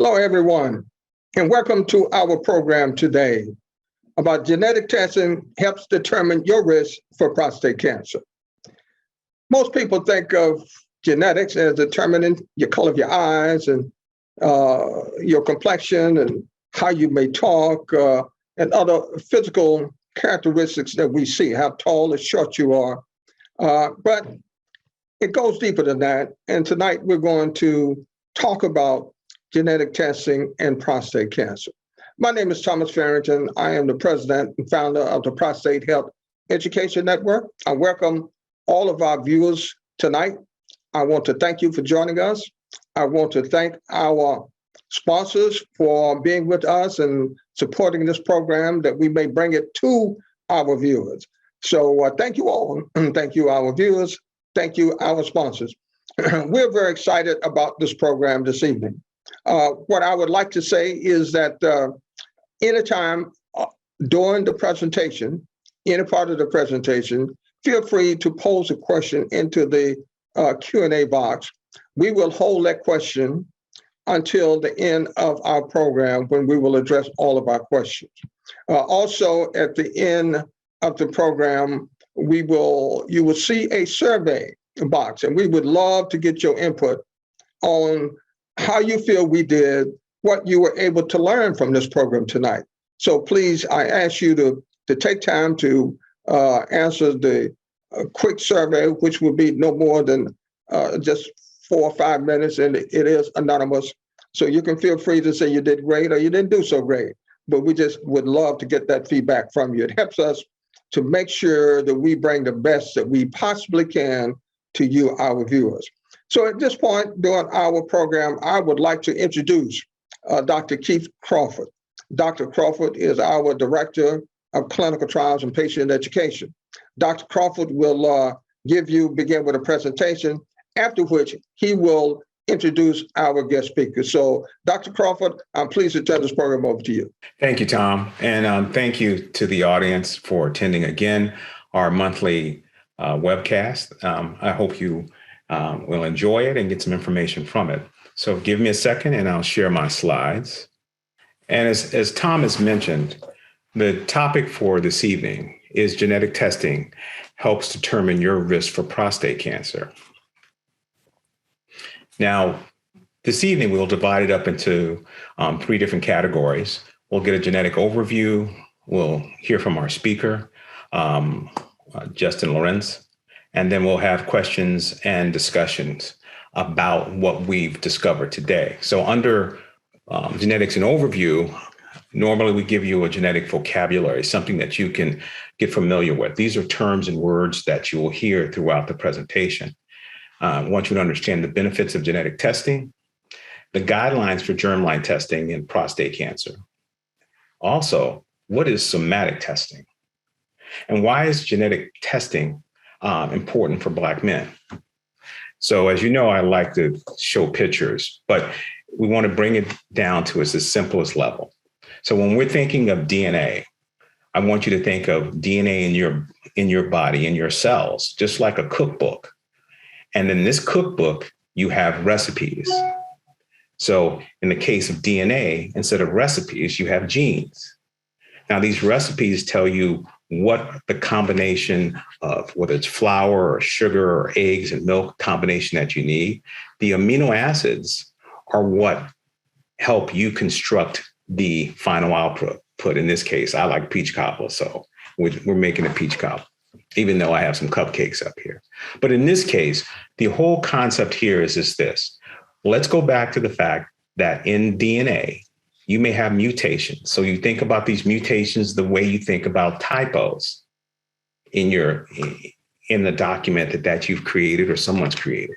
Hello, everyone, and welcome to our program today about genetic testing helps determine your risk for prostate cancer. Most people think of genetics as determining your color of your eyes and your complexion and how you may talk and other physical characteristics that we see, how tall or short you are. But it goes deeper than that. And tonight we're going to talk about genetic testing and prostate cancer. My name is Thomas Farrington. I am the president and founder of the Prostate Health Education Network. I welcome all of our viewers tonight. I want to thank you for joining us. I want to thank our sponsors for being with us and supporting this program that we may bring it to our viewers. So thank you all. Thank you, our viewers. Thank you, our sponsors. We're very excited about this program this evening. What I would like to say is that anytime during the presentation, any part of the presentation, feel free to pose a question into the Q&A box. We will hold that question until the end of our program when we will address all of our questions. Also, at the end of the program, you will see a survey box, and we would love to get your input on how you feel we did, what you were able to learn from this program tonight. So please, I ask you to take time to answer the quick survey, which will be no more than just 4 or 5 minutes, and it is anonymous. So you can feel free to say you did great or you didn't do so great, but we just would love to get that feedback from you. It helps us to make sure that we bring the best that we possibly can to you, our viewers. So at this point during our program, I would like to introduce Dr. Keith Crawford. Dr. Crawford is our Director of Clinical Trials and Patient Education. Dr. Crawford will begin with a presentation, after which he will introduce our guest speaker. So Dr. Crawford, I'm pleased to turn this program over to you. Thank you, Tom. And thank you to the audience for attending again our monthly webcast. I hope you will enjoy it and get some information from it. So give me a second and I'll share my slides. And as Tom has mentioned, the topic for this evening is genetic testing helps determine your risk for prostate cancer. Now, this evening, we'll divide it up into 3 different categories. We'll get a genetic overview. We'll hear from our speaker, Justin Lawrence, and then we'll have questions and discussions about what we've discovered today. So under genetics and overview, normally we give you a genetic vocabulary, something that you can get familiar with. These are terms and words that you will hear throughout the presentation. I want you to understand the benefits of genetic testing, the guidelines for germline testing in prostate cancer. Also, what is somatic testing? And why is genetic testing important for Black men? So as you know, I like to show pictures, but we want to bring it down to its simplest level. So when we're thinking of DNA, I want you to think of DNA in your body, in your cells, just like a cookbook. And in this cookbook, you have recipes. So in the case of DNA, instead of recipes, you have genes. Now, these recipes tell you what the combination of, whether it's flour or sugar or eggs and milk combination that you need. The amino acids are what help you construct the final output. In this case, I like peach cobbler, so we're making a peach cobbler, even though I have some cupcakes up here. But in this case, the whole concept here is this. Let's go back to the fact that in DNA, you may have mutations. So you think about these mutations the way you think about typos in the document that you've created or someone's created.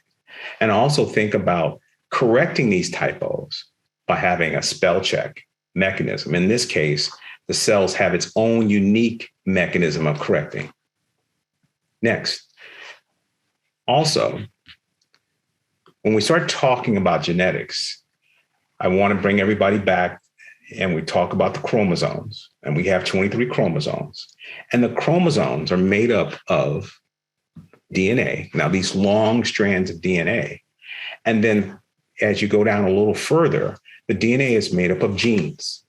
And also think about correcting these typos by having a spell check mechanism. In this case, the cells have its own unique mechanism of correcting. Next, also, when we start talking about genetics, I want to bring everybody back and we talk about the chromosomes, and we have 23 chromosomes, and the chromosomes are made up of DNA. Now, these long strands of DNA. And then as you go down a little further, The DNA is made up of genes.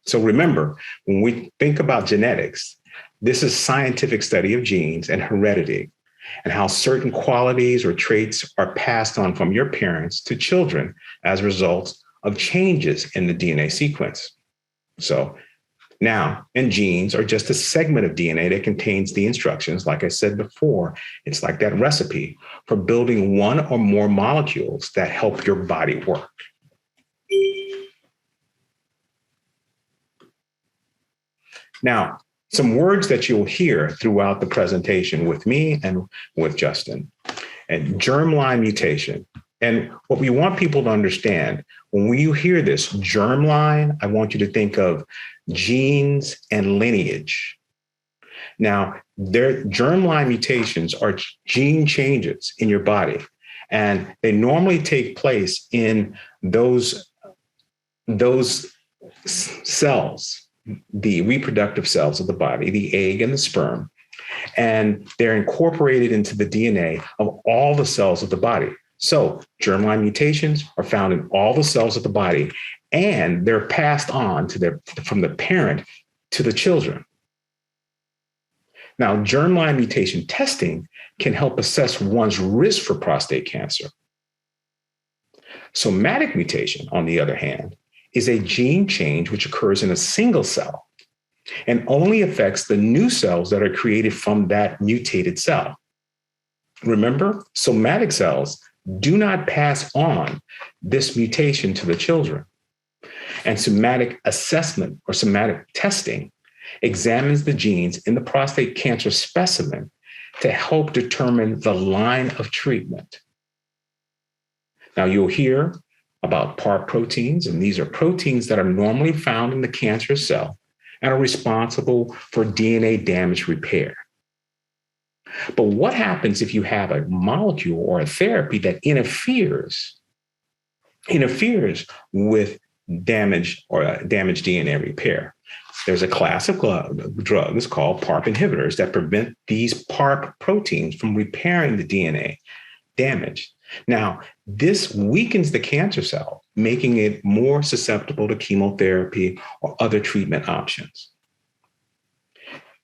So remember, when we think about genetics, this is scientific study of genes and heredity and how certain qualities or traits are passed on from your parents to children as a result of changes in the DNA sequence. So now, and genes are just a segment of DNA that contains the instructions. Like I said before, it's like that recipe for building one or more molecules that help your body work. Now, some words that you'll hear throughout the presentation with me and with Justin, and germline mutation. And what we want people to understand, when you hear this germline, I want you to think of genes and lineage. Now, their germline mutations are gene changes in your body, and they normally take place in those cells, the reproductive cells of the body, the egg and the sperm, and they're incorporated into the DNA of all the cells of the body. So germline mutations are found in all the cells of the body, and they're passed on from the parent to the children. Now, germline mutation testing can help assess one's risk for prostate cancer. Somatic mutation, on the other hand, is a gene change which occurs in a single cell and only affects the new cells that are created from that mutated cell. Remember, somatic cells do not pass on this mutation to the children. And somatic assessment or somatic testing examines the genes in the prostate cancer specimen to help determine the line of treatment. Now, you'll hear about PARP proteins, and these are proteins that are normally found in the cancerous cell and are responsible for DNA damage repair. But what happens if you have a molecule or a therapy that interferes with damaged DNA repair? There's a class of drugs called PARP inhibitors that prevent these PARP proteins from repairing the DNA damage. Now, this weakens the cancer cell, making it more susceptible to chemotherapy or other treatment options.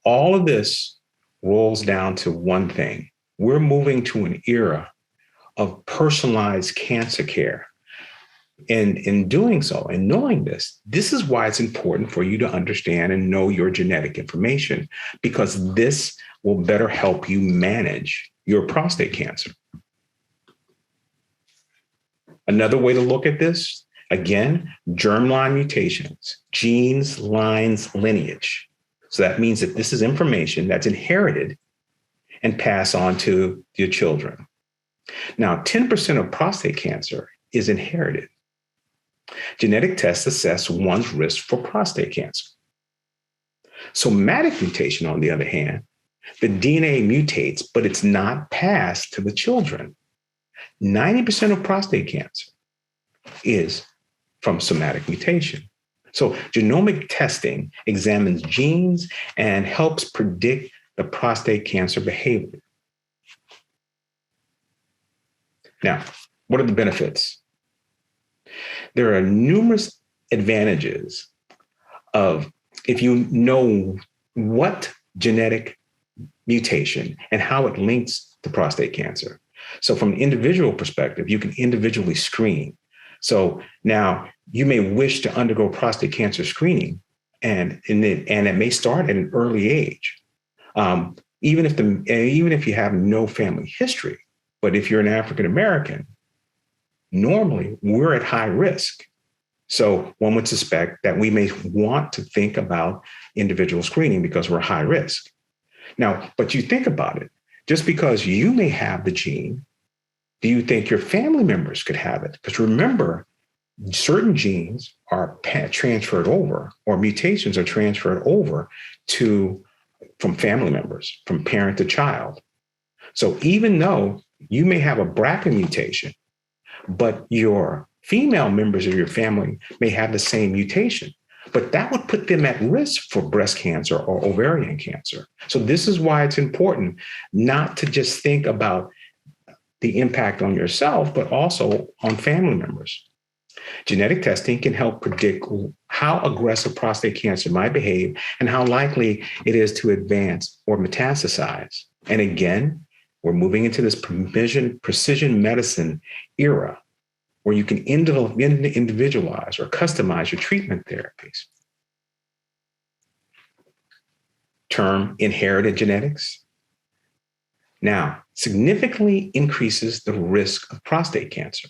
All of this rolls down to one thing. We're moving to an era of personalized cancer care. And in doing so and knowing this is why it's important for you to understand and know your genetic information, because this will better help you manage your prostate cancer. Another way to look at this, again, germline mutations, genes, lines, lineage. So that means that this is information that's inherited and passed on to your children. Now, 10% of prostate cancer is inherited. Genetic tests assess one's risk for prostate cancer. Somatic mutation, on the other hand, the DNA mutates, but it's not passed to the children. 90% of prostate cancer is from somatic mutation. So genomic testing examines genes and helps predict the prostate cancer behavior. Now, what are the benefits? There are numerous advantages of if you know what genetic mutation and how it links to prostate cancer. So from an individual perspective, you can individually screen. So now you may wish to undergo prostate cancer screening, and it may start at an early age, even if you have no family history. But if you're an African American, normally we're at high risk. So one would suspect that we may want to think about individual screening because we're high risk. Now, but you think about it, just because you may have the gene, do you think your family members could have it? Because remember, certain genes are transferred over, or mutations are transferred over from family members, from parent to child. So even though you may have a BRCA mutation, but your female members of your family may have the same mutation, but that would put them at risk for breast cancer or ovarian cancer. So this is why it's important not to just think about the impact on yourself, but also on family members. Genetic testing can help predict how aggressive prostate cancer might behave and how likely it is to advance or metastasize. And again, we're moving into this precision medicine era where you can individualize or customize your treatment therapies. Term inherited genetics now significantly increases the risk of prostate cancer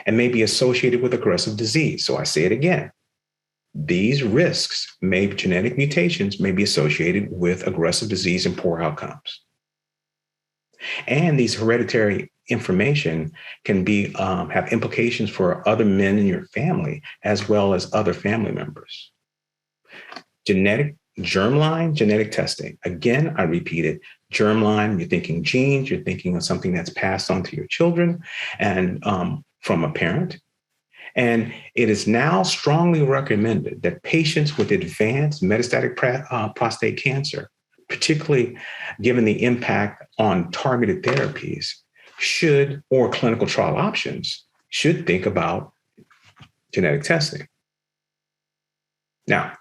and may be associated with aggressive disease. So I say it again. These risks, genetic mutations, may be associated with aggressive disease and poor outcomes. And these hereditary information can have implications for other men in your family, as well as other family members. Germline genetic testing. Again, I repeat it. Germline, you're thinking genes, you're thinking of something that's passed on to your children and from a parent. And it is now strongly recommended that patients with advanced metastatic prostate cancer, particularly given the impact on targeted therapies, or clinical trial options, should think about genetic testing. Now,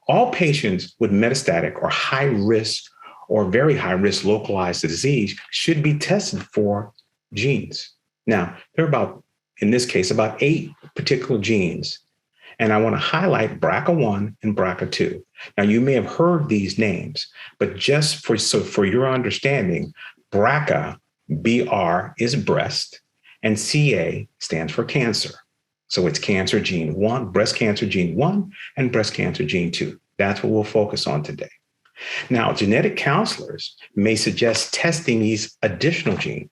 all patients with metastatic or high risk or very high risk localized disease should be tested for genes. Now, there are in this case, about 8 particular genes. And I want to highlight BRCA1 and BRCA2. Now, you may have heard these names, but just for your understanding, BRCA, BR is breast, and CA stands for cancer. So it's cancer gene 1, breast cancer gene 1, and breast cancer gene 2. That's what we'll focus on today. Now, genetic counselors may suggest testing these additional genes.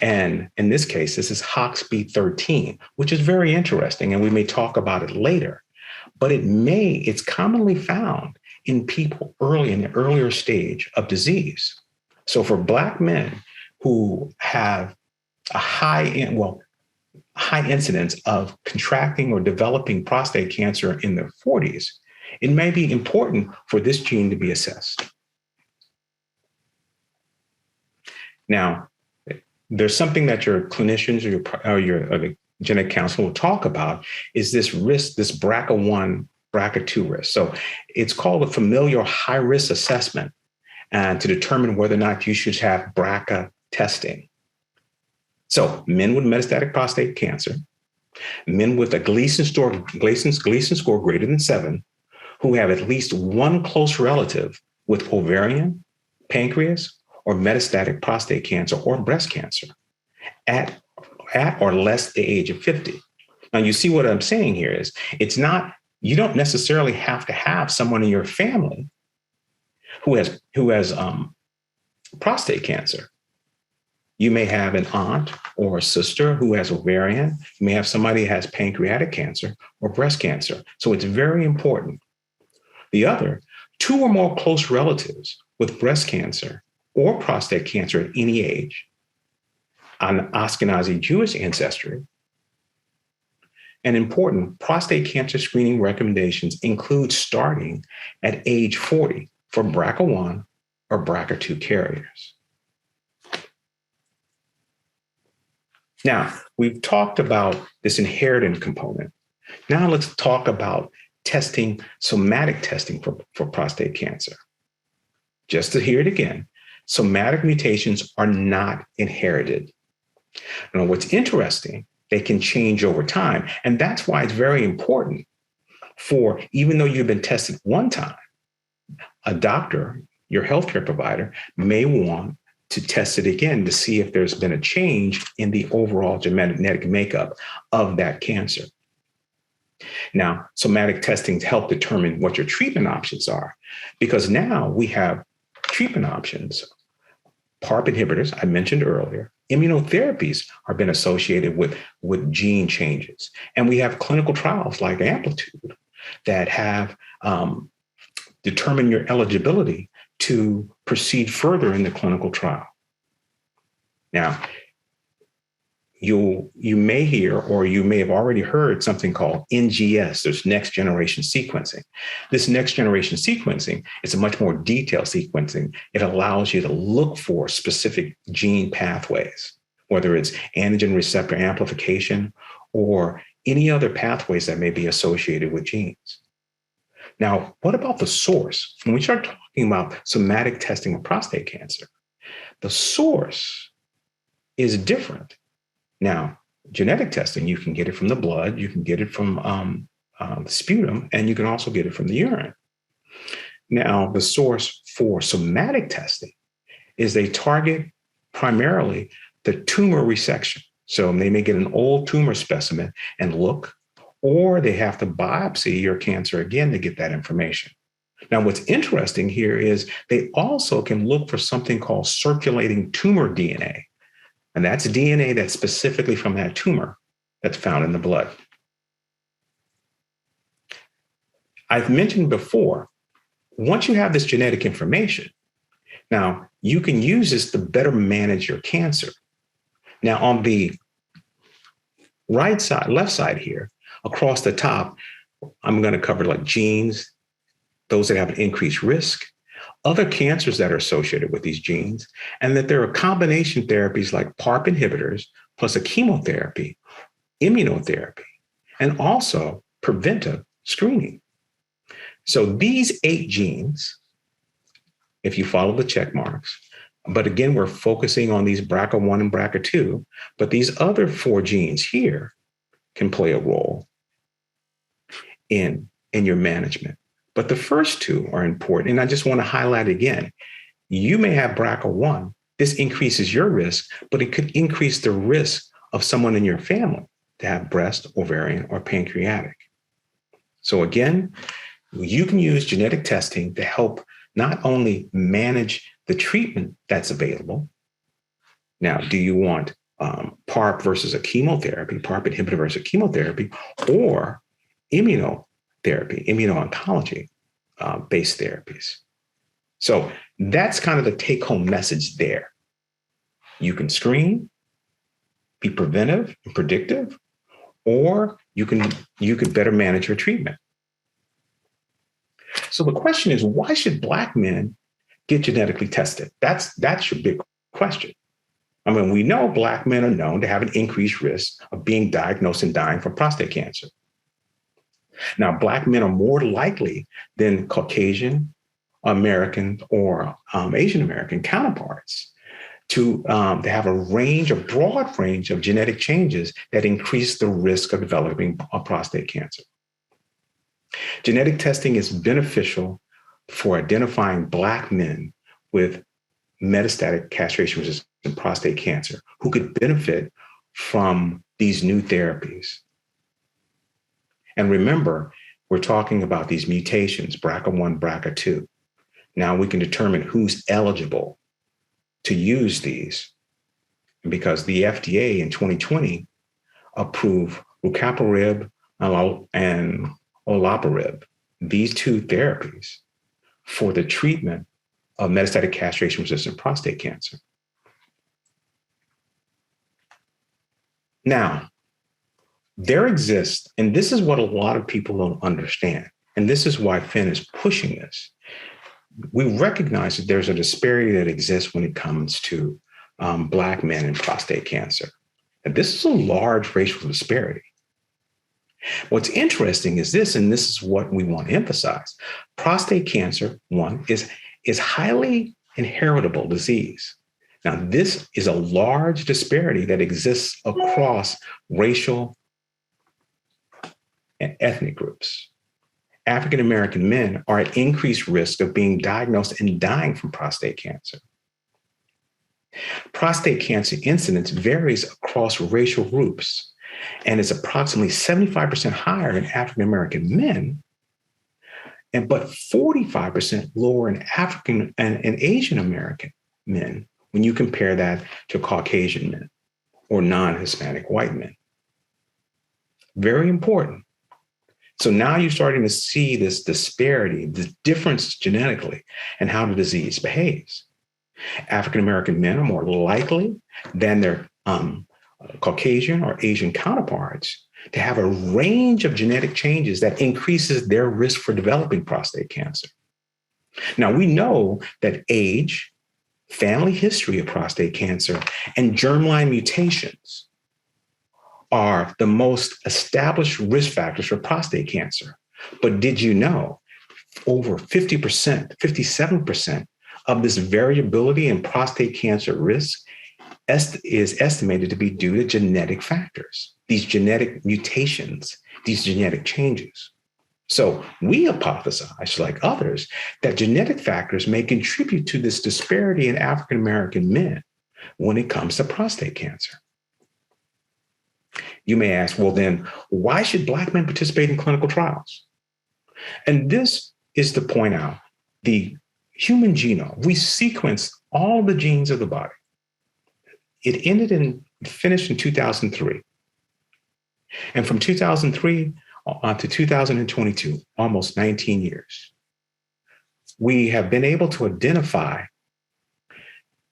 And in this case, this is HOXB13, which is very interesting, and we may talk about it later. But it's commonly found in people in the earlier stage of disease. So for Black men who have a high incidence of contracting or developing prostate cancer in their 40s, it may be important for this gene to be assessed. Now, there's something that your clinicians or your genetic counselor will talk about is this risk, this BRCA1, BRCA2 risk. So it's called a familial high risk assessment and to determine whether or not you should have BRCA testing. So men with metastatic prostate cancer, men with a Gleason score greater than 7, who have at least one close relative with ovarian, pancreas, or metastatic prostate cancer or breast cancer at or less the age of 50. Now, you see what I'm saying here is you don't necessarily have to have someone in your family who has prostate cancer. You may have an aunt or a sister who has ovarian. You may have somebody who has pancreatic cancer or breast cancer. So it's very important. The other, 2 or more close relatives with breast cancer or prostate cancer at any age, on Ashkenazi Jewish ancestry. And important, prostate cancer screening recommendations include starting at age 40 for BRCA1 or BRCA2 carriers. Now, we've talked about this inherited component. Now let's talk about somatic testing for prostate cancer. Just to hear it again, somatic mutations are not inherited. Now, what's interesting, they can change over time. And that's why it's very important even though you've been tested one time, a doctor, your healthcare provider, may want to test it again to see if there's been a change in the overall genetic makeup of that cancer. Now, somatic testing help determine what your treatment options are, because now we have treatment options. PARP inhibitors, I mentioned earlier, immunotherapies are been associated with gene changes. And we have clinical trials like Amplitude that have determined your eligibility to proceed further in the clinical trial. Now, you may hear, or you may have already heard something called NGS, there's next generation sequencing. This next generation sequencing is a much more detailed sequencing. It allows you to look for specific gene pathways, whether it's antigen receptor amplification or any other pathways that may be associated with genes. Now, what about the source? When we start talking about somatic testing of prostate cancer, the source is different. Now, genetic testing, you can get it from the blood, you can get it from sputum, and you can also get it from the urine. Now, the source for somatic testing is they target primarily the tumor resection. So they may get an old tumor specimen and look, or they have to biopsy your cancer again to get that information. Now, what's interesting here is they also can look for something called circulating tumor DNA. And that's DNA that's specifically from that tumor that's found in the blood. I've mentioned before, once you have this genetic information, now you can use this to better manage your cancer. Now, on the right side, left side here, across the top, I'm going to cover like genes, those that have an increased risk, other cancers that are associated with these genes, and that there are combination therapies like PARP inhibitors plus a chemotherapy, immunotherapy, and also preventive screening. So these 8 genes, if you follow the check marks, but again, we're focusing on these BRCA1 and BRCA2, but these other 4 genes here can play a role in your management. But the first 2 are important. And I just want to highlight again, you may have BRCA1. This increases your risk, but it could increase the risk of someone in your family to have breast, ovarian, or pancreatic. So again, you can use genetic testing to help not only manage the treatment that's available. Now, do you want PARP versus a chemotherapy, PARP inhibitor versus chemotherapy, or immunotherapy, immuno-oncology based therapies? So that's kind of the take-home message there. You can screen, be preventive and predictive, or you could better manage your treatment. So the question is, why should Black men get genetically tested? That's your big question. I mean, we know Black men are known to have an increased risk of being diagnosed and dying from prostate cancer. Now, Black men are more likely than Caucasian American or Asian American counterparts to have a broad range of genetic changes that increase the risk of developing prostate cancer. Genetic testing is beneficial for identifying Black men with metastatic castration-resistant prostate cancer who could benefit from these new therapies. And remember, we're talking about these mutations, BRCA1, BRCA2. Now we can determine who's eligible to use these, because the FDA in 2020 approved rucaparib and olaparib, these 2 therapies for the treatment of metastatic castration-resistant prostate cancer. Now, there exists, and this is what a lot of people don't understand, and this is why Finn is pushing this. We recognize that there's a disparity that exists when it comes to Black men and prostate cancer. And this is a large racial disparity. What's interesting is this, and this is what we want to emphasize. Prostate cancer, one, is highly inheritable disease. Now, this is a large disparity that exists across racial and ethnic groups. African-American men are at increased risk of being diagnosed and dying from prostate cancer. Prostate cancer incidence varies across racial groups and is approximately 75% higher in African-American men, but 45% lower in African and Asian American men when you compare that to Caucasian men or non-Hispanic white men. Very important. So now you're starting to see this disparity, the difference genetically, and how the disease behaves. African-American men are more likely than their Caucasian or Asian counterparts to have a range of genetic changes that increases their risk for developing prostate cancer. Now, we know that age, family history of prostate cancer, and germline mutations are the most established risk factors for prostate cancer. But did you know over 50%, 57% of this variability in prostate cancer risk is estimated to be due to genetic factors, these genetic mutations, these genetic changes. So we hypothesize, like others, that genetic factors may contribute to this disparity in African-American men when it comes to prostate cancer. You may ask, well, then why should Black men participate in clinical trials? And this is to point out the human genome. We sequenced all the genes of the body. It finished in 2003. And from 2003 to 2022, almost 19 years, we have been able to identify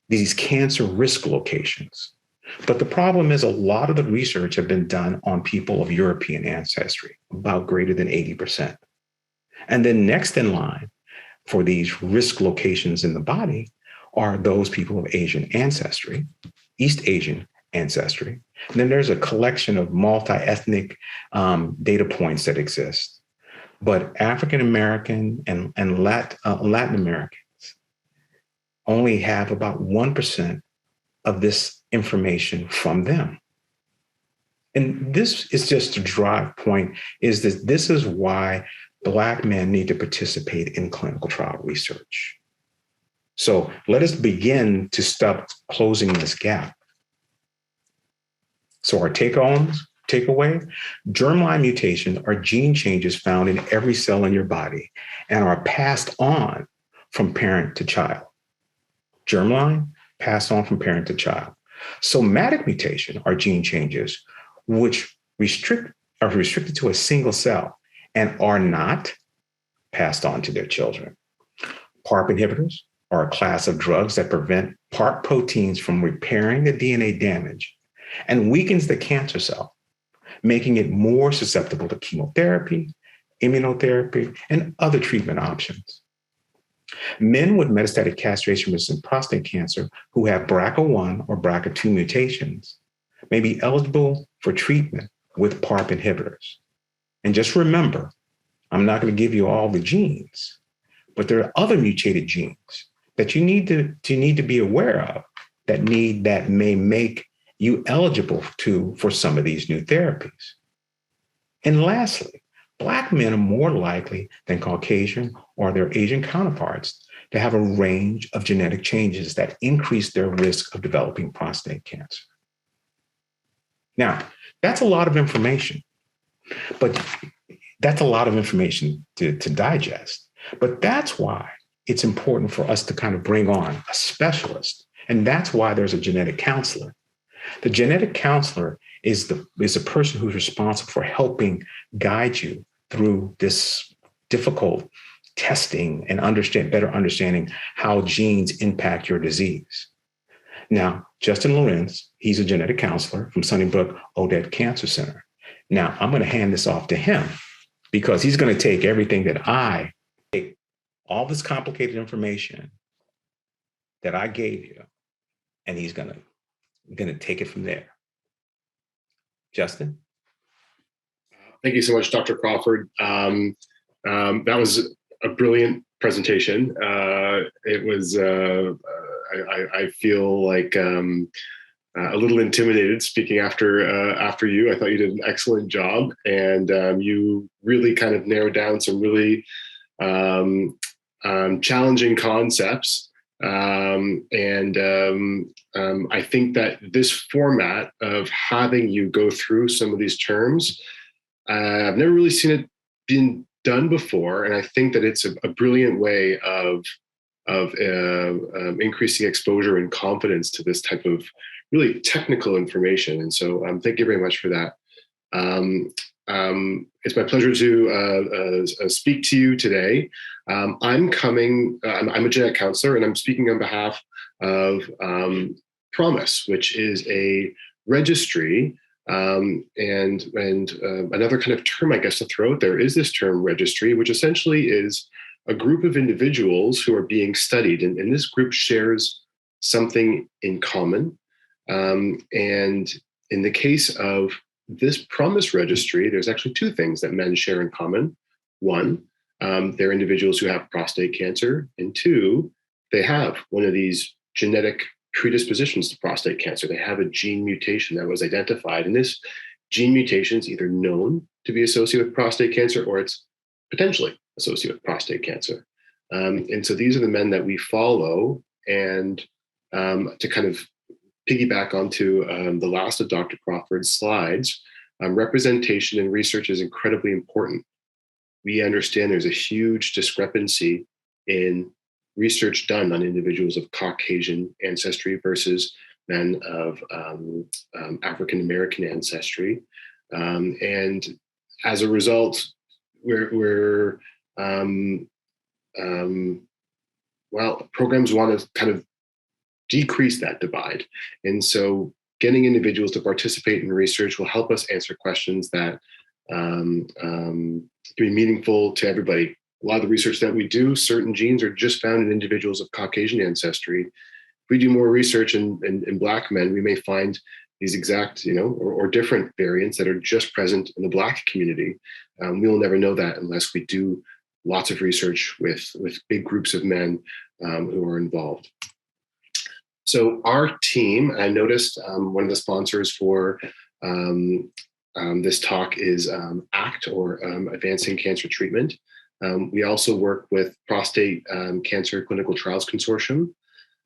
these cancer risk locations. But the problem is a lot of the research have been done on people of European ancestry, about greater than 80%. And then next in line for these risk locations in the body are those people of Asian ancestry, East Asian ancestry. And then there's a collection of multi-ethnic data points that exist. But African-American and Latin Americans only have about 1% of this information from them. And this is just a drive point, is that this is why Black men need to participate in clinical trial research. So let us begin to stop closing this gap. So our takeaway, germline mutations are gene changes found in every cell in your body and are passed on from parent to child. Germline, passed on from parent to child. Somatic mutation are gene changes which are restricted to a single cell and are not passed on to their children. PARP inhibitors are a class of drugs that prevent PARP proteins from repairing the DNA damage and weakens the cancer cell, making it more susceptible to chemotherapy, immunotherapy, and other treatment options. Men with metastatic castration-resistant prostate cancer who have BRCA1 or BRCA2 mutations may be eligible for treatment with PARP inhibitors. And just remember, I'm not going to give you all the genes, but there are other mutated genes that you need to be aware of that may make you eligible for some of these new therapies. And lastly, Black men are more likely than Caucasian or their Asian counterparts to have a range of genetic changes that increase their risk of developing prostate cancer. Now, that's a lot of information, but that's a lot of information to digest. But that's why it's important for us to kind of bring on a specialist. And that's why there's a genetic counselor. The genetic counselor is a person who's responsible for helping guide you through this difficult testing and better understanding how genes impact your disease. Now, Justin Lorenz, he's a genetic counselor from Sunnybrook Odette Cancer Center. Now, I'm going to hand this off to him because he's going to take everything that I take, all this complicated information that I gave you, and he's going to take it from there. Justin? Thank you so much, Dr. Crawford. That was a brilliant presentation. It was, I feel like a little intimidated speaking after you. I thought you did an excellent job, and you really kind of narrowed down some really challenging concepts. I think that this format of having you go through some of these terms, I've never really seen it being done before, and I think that it's a brilliant way of increasing exposure and confidence to this type of really technical information. And so thank you very much for that. It's my pleasure to speak to you today. I'm a genetic counselor, and I'm speaking on behalf of Promise, which is a registry. And another kind of term, I guess, to throw out there is this term registry, which essentially is a group of individuals who are being studied. And this group shares something in common. And in the case of this Promise registry, there's actually two things that men share in common. One, they're individuals who have prostate cancer, and two, they have one of these genetic predispositions to prostate cancer. They have a gene mutation that was identified, and this gene mutation is either known to be associated with prostate cancer or it's potentially associated with prostate cancer. And so these are the men that we follow. And to kind of piggyback onto the last of Dr. Crawford's slides, representation in research is incredibly important. We understand there's a huge discrepancy in research done on individuals of Caucasian ancestry versus men of African American ancestry, and as a result, programs want to kind of decrease that divide, and so getting individuals to participate in research will help us answer questions that can be meaningful to everybody. A lot of the research that we do, certain genes are just found in individuals of Caucasian ancestry. If we do more research in Black men, we may find these exact, or different variants that are just present in the Black community. We'll never know that unless we do lots of research with big groups of men who are involved. So our team, I noticed one of the sponsors for this talk is ACT, or Advancing Cancer Treatment. We also work with Prostate Cancer Clinical Trials Consortium.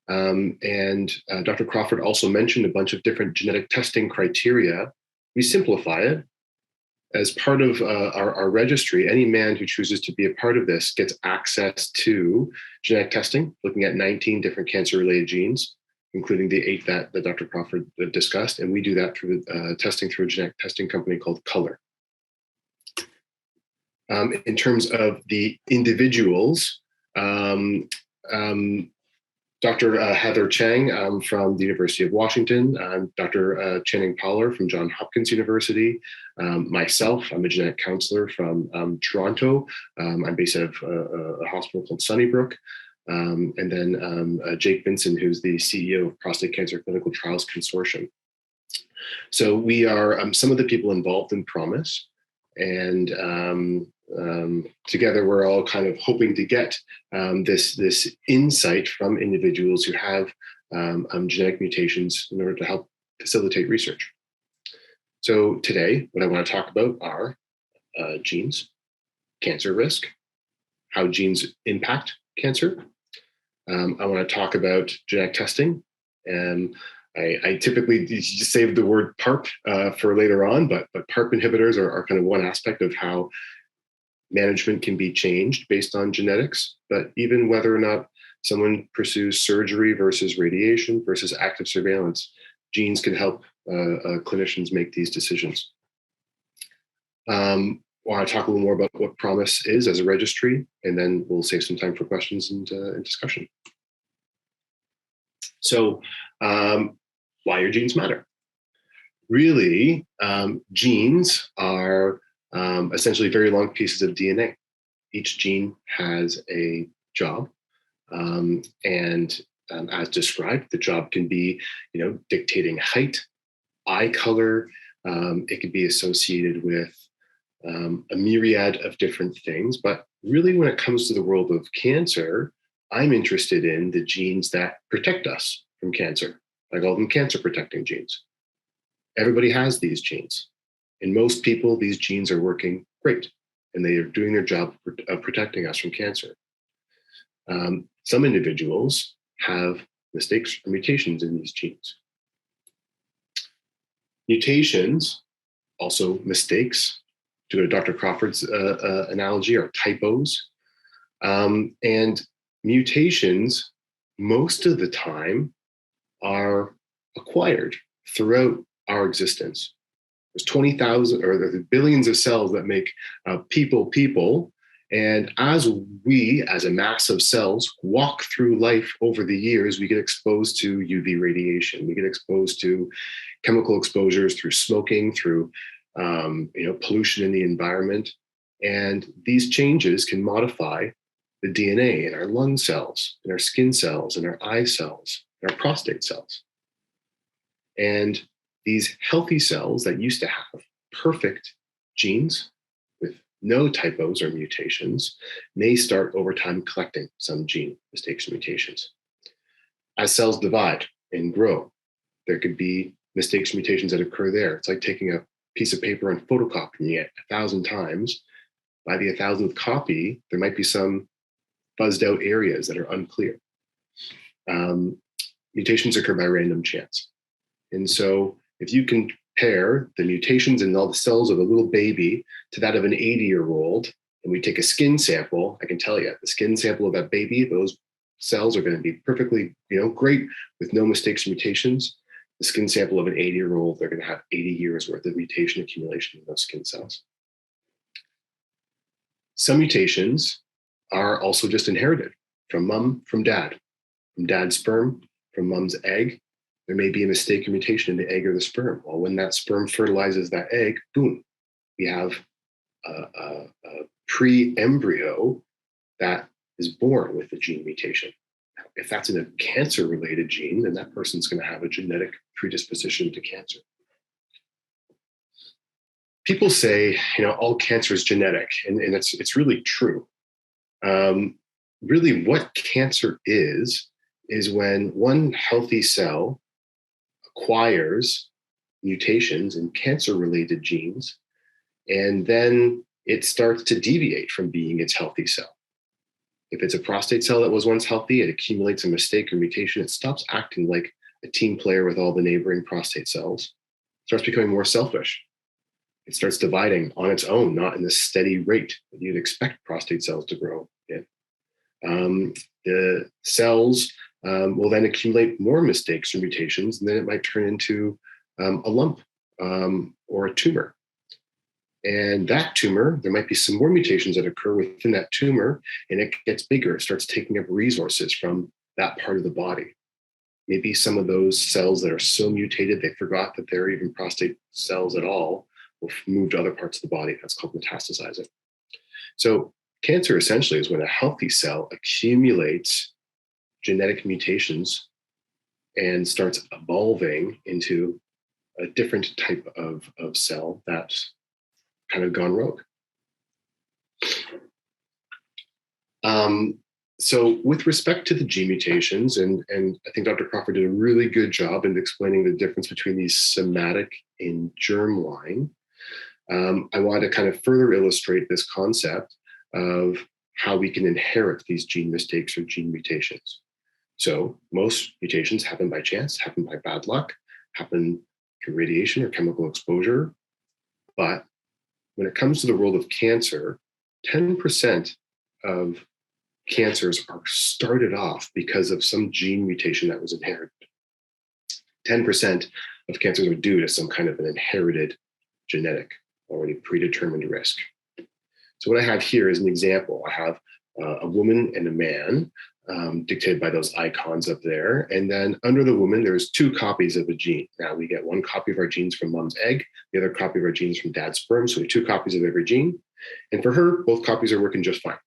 And Dr. Crawford also mentioned a bunch of different genetic testing criteria. We simplify it. As part of our registry, any man who chooses to be a part of this gets access to genetic testing, looking at 19 different cancer-related genes, including the 8 that Dr. Crawford discussed. And we do that through testing through a genetic testing company called Color. In terms of the individuals, Dr. Heather Chang from the University of Washington, Dr. Channing Poller from Johns Hopkins University, myself, I'm a genetic counselor from Toronto. I'm based out of a hospital called Sunnybrook. And then Jake Vinson, who's the CEO of Prostate Cancer Clinical Trials Consortium. So we are some of the people involved in Promise. And together we're all kind of hoping to get this insight from individuals who have genetic mutations in order to help facilitate research. So today, what I want to talk about are genes, cancer risk, how genes impact cancer. I want to talk about genetic testing, and I typically just save the word PARP for later on, but PARP inhibitors are kind of one aspect of how management can be changed based on genetics. But even whether or not someone pursues surgery versus radiation versus active surveillance, genes can help clinicians make these decisions. I want to talk a little more about what Promise is as a registry, and then we'll save some time for questions and discussion. So, why your genes matter? Really, genes are essentially very long pieces of DNA. Each gene has a job, and as described, the job can be, dictating height, eye color. It can be associated with a myriad of different things. But really, when it comes to the world of cancer, I'm interested in the genes that protect us from cancer. I call them cancer protecting genes. Everybody has these genes. In most people, these genes are working great, and they are doing their job of protecting us from cancer. Some individuals have mistakes or mutations in these genes. Mutations, also mistakes, to go to Dr. Crawford's analogy, are typos. And mutations, most of the time, are acquired throughout our existence. There's 20,000, or there's billions of cells that make people. And as we, as a mass of cells, walk through life over the years, we get exposed to UV radiation. We get exposed to chemical exposures through smoking, through pollution in the environment. And these changes can modify the DNA in our lung cells, in our skin cells, in our eye cells, in our prostate cells. And these healthy cells that used to have perfect genes with no typos or mutations may start over time collecting some gene mistakes and mutations. As cells divide and grow, there could be mistakes and mutations that occur there. It's like taking a piece of paper and photocopying it 1,000 times. By the 1,000th copy, there might be some buzzed out areas that are unclear. Mutations occur by random chance. And so if you compare the mutations in all the cells of a little baby to that of an 80-year-old, and we take a skin sample, I can tell you, the skin sample of that baby, those cells are going to be perfectly, great with no mistakes or mutations. The skin sample of an 80-year-old, they're going to have 80 years worth of mutation accumulation in those skin cells. Some mutations are also just inherited from mom, from dad's sperm, from mom's egg. There may be a mistake or mutation in the egg or the sperm. Well, when that sperm fertilizes that egg, boom, we have a pre-embryo that is born with a gene mutation. If that's in a cancer-related gene, then that person's going to have a genetic predisposition to cancer. People say, all cancer is genetic, and it's really true. Really, what cancer is when one healthy cell acquires mutations in cancer-related genes, and then it starts to deviate from being its healthy cell. If it's a prostate cell that was once healthy, it accumulates a mistake or mutation, it stops acting like a team player with all the neighboring prostate cells, it starts becoming more selfish. It starts dividing on its own, not in the steady rate that you'd expect prostate cells to grow in. The cells will then accumulate more mistakes or mutations, and then it might turn into a lump or a tumor. And that tumor, there might be some more mutations that occur within that tumor, and it gets bigger. It starts taking up resources from that part of the body. Maybe some of those cells that are so mutated, they forgot that they're even prostate cells at all, will move to other parts of the body. That's called metastasizing. So cancer essentially is when a healthy cell accumulates genetic mutations and starts evolving into a different type of cell that's kind of gone rogue. So with respect to the gene mutations, and I think Dr. Crawford did a really good job in explaining the difference between these somatic and germline, I want to kind of further illustrate this concept of how we can inherit these gene mistakes or gene mutations. So most mutations happen by chance, happen by bad luck, happen through radiation or chemical exposure. But when it comes to the world of cancer, 10% of cancers are started off because of some gene mutation that was inherited. 10% of cancers are due to some kind of an inherited genetic, already predetermined risk. So what I have here is an example. I have a woman and a man dictated by those icons up there. And then under the woman, there's 2 copies of a gene. Now we get 1 copy of our genes from mom's egg, the other copy of our genes from dad's sperm. So we have 2 copies of every gene. And for her, both copies are working just fine.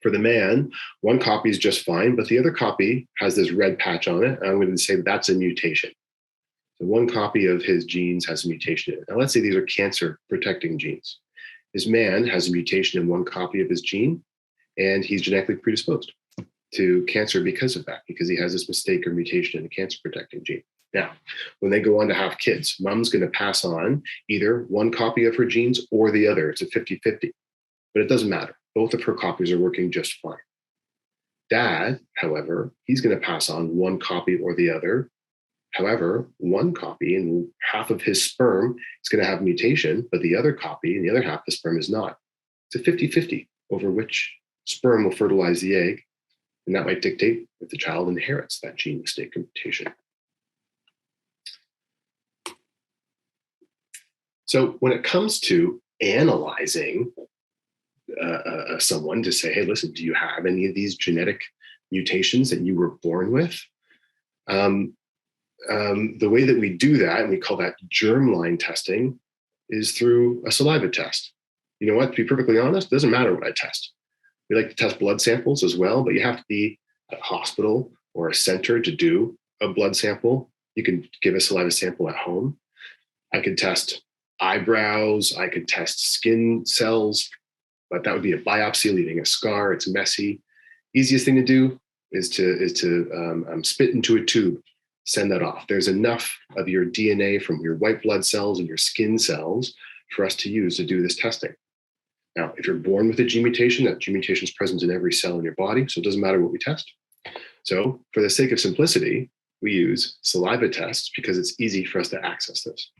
For the man, 1 copy is just fine, but the other copy has this red patch on it. And I'm going to say that's a mutation. So 1 copy of his genes has a mutation in it. Now let's say these are cancer protecting genes. This man has a mutation in 1 copy of his gene, and he's genetically predisposed to cancer because of that, because he has this mistake or mutation in the cancer protecting gene. Now, when they go on to have kids, mom's going to pass on either 1 copy of her genes or the other. It's a 50-50, but it doesn't matter. Both of her copies are working just fine. Dad, however, he's going to pass on 1 copy or the other. However, 1 copy and half of his sperm is going to have a mutation, but the other copy and the other half of the sperm is not. It's a 50-50 over which sperm will fertilize the egg, and that might dictate if the child inherits that gene mistake or mutation. So when it comes to analyzing someone to say, hey, listen, do you have any of these genetic mutations that you were born with? The way that we do that, and we call that germline testing, is through a saliva test. You know what, to be perfectly honest, it doesn't matter what I test. We like to test blood samples as well, but you have to be at a hospital or a center to do a blood sample. You can give a saliva sample at home. I could test eyebrows. I could test skin cells, but that would be a biopsy leaving a scar. It's messy. Easiest thing to do is to spit into a tube, send that off. There's enough of your DNA from your white blood cells and your skin cells for us to use to do this testing. Now, if you're born with a gene mutation, that gene mutation is present in every cell in your body, so it doesn't matter what we test. So for the sake of simplicity, we use saliva tests because it's easy for us to access this.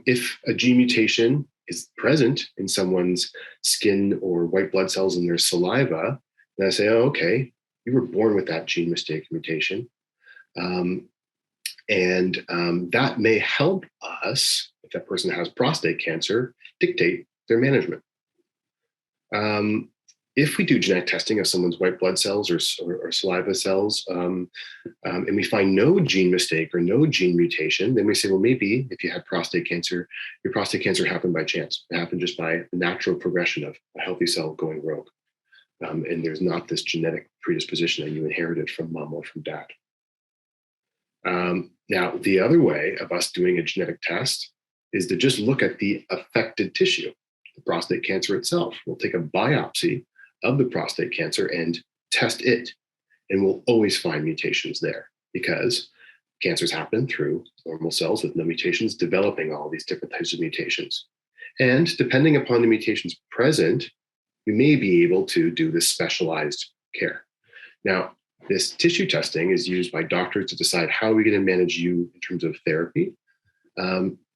If a gene mutation is present in someone's skin or white blood cells in their saliva, then I say, oh, okay, you were born with that gene mistake mutation. That may help us, if that person has prostate cancer, dictate their management. If we do genetic testing of someone's white blood cells or saliva cells, and we find no gene mistake or no gene mutation, then we say, well, maybe if you had prostate cancer, your prostate cancer happened by chance. It happened just by the natural progression of a healthy cell going rogue. And there's not this genetic predisposition that you inherited from mom or from dad. Now, the other way of us doing a genetic test is to just look at the affected tissue, the prostate cancer itself. We'll take a biopsy of the prostate cancer and test it, and we'll always find mutations there because cancers happen through normal cells with no mutations developing all these different types of mutations. And depending upon the mutations present, we may be able to do this specialized care. Now, this tissue testing is used by doctors to decide how we're going to manage you in terms of therapy.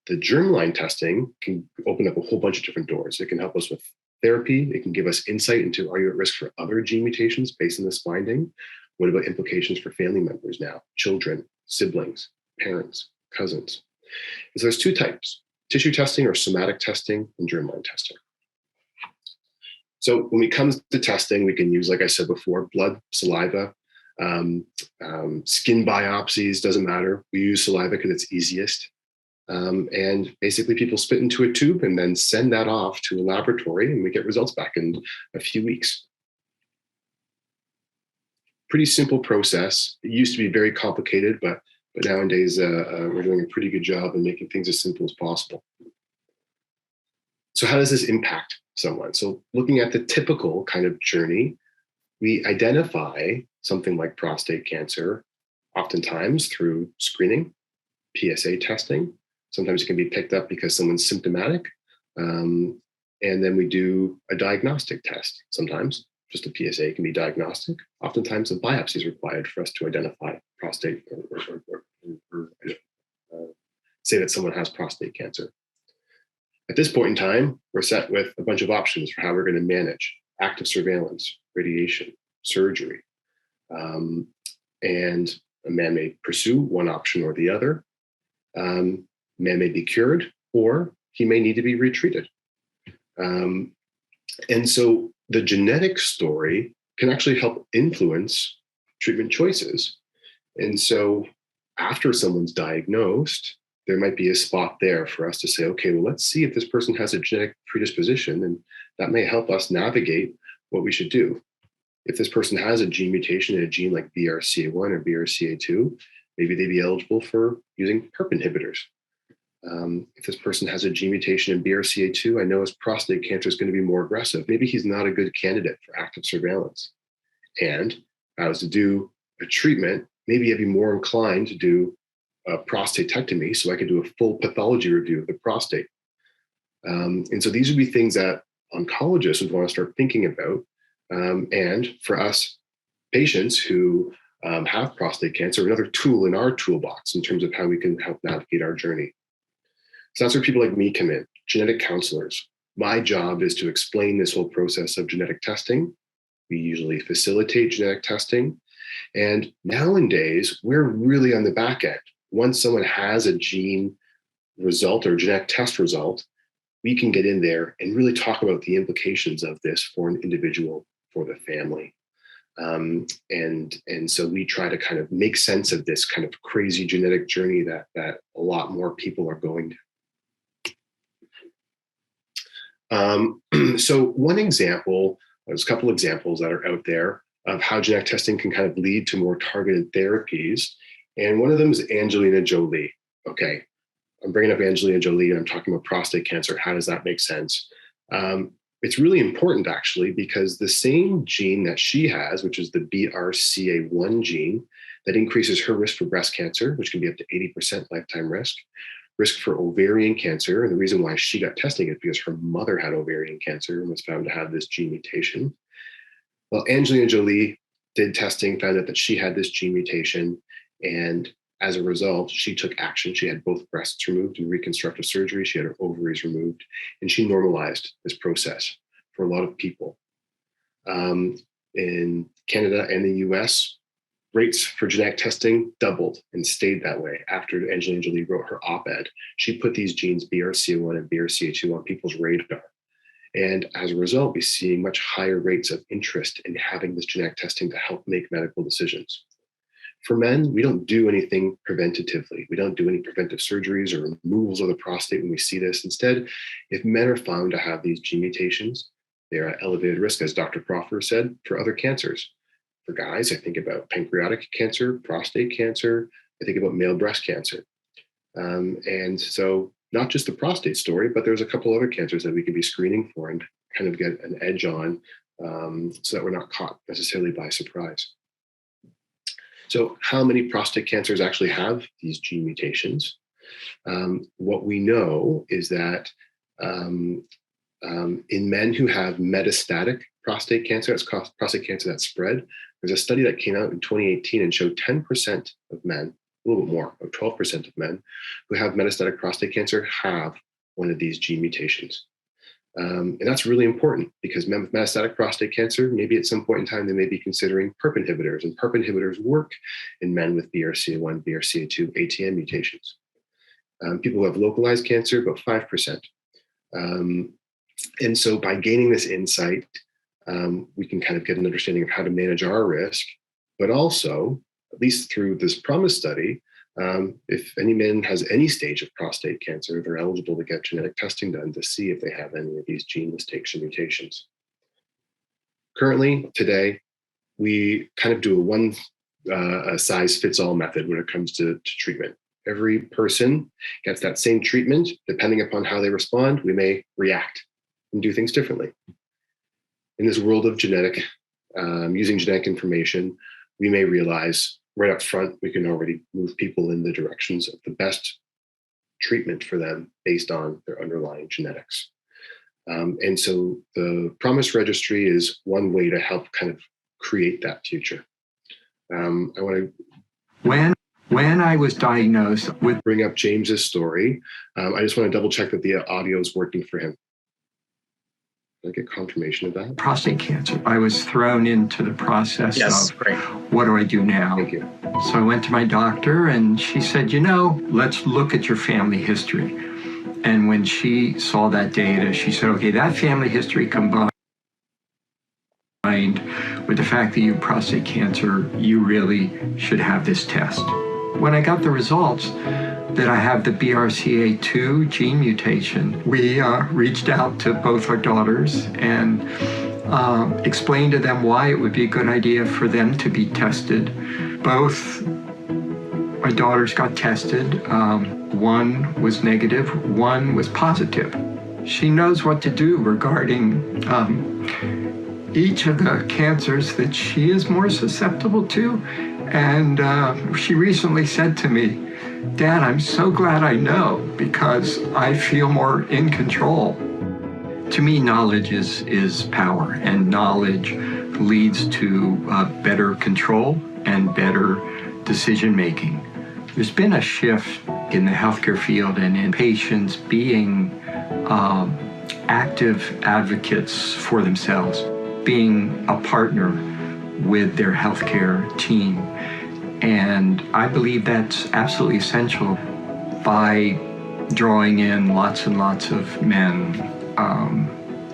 The germline testing can open up a whole bunch of different doors. It can help us with therapy. It can give us insight into, are you at risk for other gene mutations based on this finding? What about implications for family members now, children, siblings, parents, cousins? So there's two types, tissue testing or somatic testing and germline testing. So when it comes to testing, we can use, like I said before, blood, saliva, skin biopsies, doesn't matter. We use saliva because it's easiest. And basically people spit into a tube and then send that off to a laboratory and we get results back in a few weeks. Pretty simple process. It used to be very complicated, but nowadays we're doing a pretty good job in making things as simple as possible. So how does this impact someone? So looking at the typical kind of journey, we identify something like prostate cancer, oftentimes through screening, PSA testing. Sometimes it can be picked up because someone's symptomatic. And then we do a diagnostic test. Sometimes just a PSA can be diagnostic. Oftentimes a biopsy is required for us to identify prostate or say that someone has prostate cancer. At this point in time, we're set with a bunch of options for how we're going to manage active surveillance, radiation, surgery. And a man may pursue one option or the other. Man may be cured, or he may need to be retreated. And so the genetic story can actually help influence treatment choices. And so after someone's diagnosed, there might be a spot there for us to say, okay, well, let's see if this person has a genetic predisposition, and that may help us navigate what we should do. If this person has a gene mutation in a gene like BRCA1 or BRCA2, maybe they'd be eligible for using PARP inhibitors. If this person has a gene mutation in BRCA2, I know his prostate cancer is going to be more aggressive. Maybe he's not a good candidate for active surveillance. And if I was to do a treatment, maybe I'd be more inclined to do a prostatectomy so I could do a full pathology review of the prostate. And so these would be things that oncologists would want to start thinking about. And for us patients who have prostate cancer, another tool in our toolbox in terms of how we can help navigate our journey. So that's where people like me come in, genetic counselors. My job is to explain this whole process of genetic testing. We usually facilitate genetic testing. And nowadays, we're really on the back end. Once someone has a gene result or genetic test result, we can get in there and really talk about the implications of this for an individual, for the family. And so we try to kind of make sense of this kind of crazy genetic journey that a lot more people are going to. So one example, there's a couple examples that are out there of how genetic testing can kind of lead to more targeted therapies. And one of them is Angelina Jolie. Okay, I'm bringing up Angelina Jolie and I'm talking about prostate cancer. How does that make sense? It's really important, actually, because the same gene that she has, which is the BRCA1 gene, that increases her risk for breast cancer, which can be up to 80% lifetime risk for ovarian cancer. And the reason why she got testing is because her mother had ovarian cancer and was found to have this gene mutation. Well, Angelina Jolie did testing, found out that she had this gene mutation. And as a result, she took action. She had both breasts removed in reconstructive surgery. She had her ovaries removed, and she normalized this process for a lot of people. In Canada and the US, rates for genetic testing doubled and stayed that way after Angelina Jolie wrote her op-ed. She put these genes, BRCA1 and BRCA2, on people's radar. And as a result, we're seeing much higher rates of interest in having this genetic testing to help make medical decisions. For men, we don't do anything preventatively. We don't do any preventive surgeries or removals of the prostate when we see this. Instead, if men are found to have these gene mutations, they are at elevated risk, as Dr. Crawford said, for other cancers. For guys, I think about pancreatic cancer, prostate cancer, I think about male breast cancer. And so not just the prostate story, but there's a couple other cancers that we could be screening for and kind of get an edge on so that we're not caught necessarily by surprise. So how many prostate cancers actually have these gene mutations? What we know is that in men who have metastatic prostate cancer, that's prostate cancer that's spread, there's a study that came out in 2018 and showed 10% of men, a little bit more, of 12% of men who have metastatic prostate cancer have one of these gene mutations. And that's really important because men with metastatic prostate cancer, maybe at some point in time, they may be considering PARP inhibitors, and PARP inhibitors work in men with BRCA1, BRCA2, ATM mutations. People who have localized cancer, about 5%. And so by gaining this insight, we can kind of get an understanding of how to manage our risk, but also, at least through this PROMISE study, if any man has any stage of prostate cancer, they're eligible to get genetic testing done to see if they have any of these gene mistakes or mutations. Currently, today, we kind of do a one size fits all method when it comes to treatment. Every person gets that same treatment. Depending upon how they respond, we may react and do things differently. In this world of genetic, using genetic information, we may realize right up front, we can already move people in the directions of the best treatment for them based on their underlying genetics. And so the PROMISE registry is one way to help kind of create that future. I want to... When I was diagnosed with... Bring up James's story. I just want to double check that the audio is working for him. Did I get confirmation of that? Prostate cancer. I was thrown into the process of, great. What do I do now? Thank you. So I went to my doctor and she said, let's look at your family history. And when she saw that data, she said, okay, that family history combined with the fact that you have prostate cancer, you really should have this test. When I got the results that I have the BRCA2 gene mutation, we reached out to both our daughters and explained to them why it would be a good idea for them to be tested. Both my daughters got tested. One was negative, one was positive. She knows what to do regarding each of the cancers that she is more susceptible to. And she recently said to me, Dad, I'm so glad I know because I feel more in control. To me, knowledge is power, and knowledge leads to better control and better decision making. There's been a shift in the healthcare field and in patients being active advocates for themselves, being a partner with their healthcare team. And I believe that's absolutely essential by drawing in lots and lots of men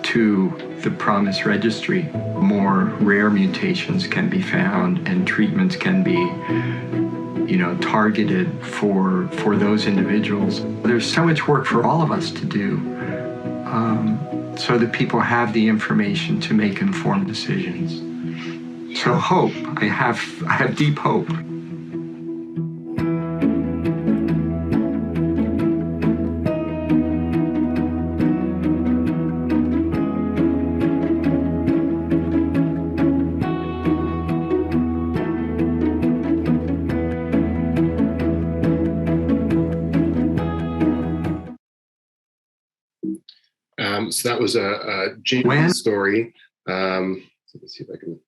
to the PROMISE registry. More rare mutations can be found and treatments can be targeted for those individuals. There's so much work for all of us to do so that people have the information to make informed decisions. So hope, I have deep hope. So that was a James story. Let's see if I can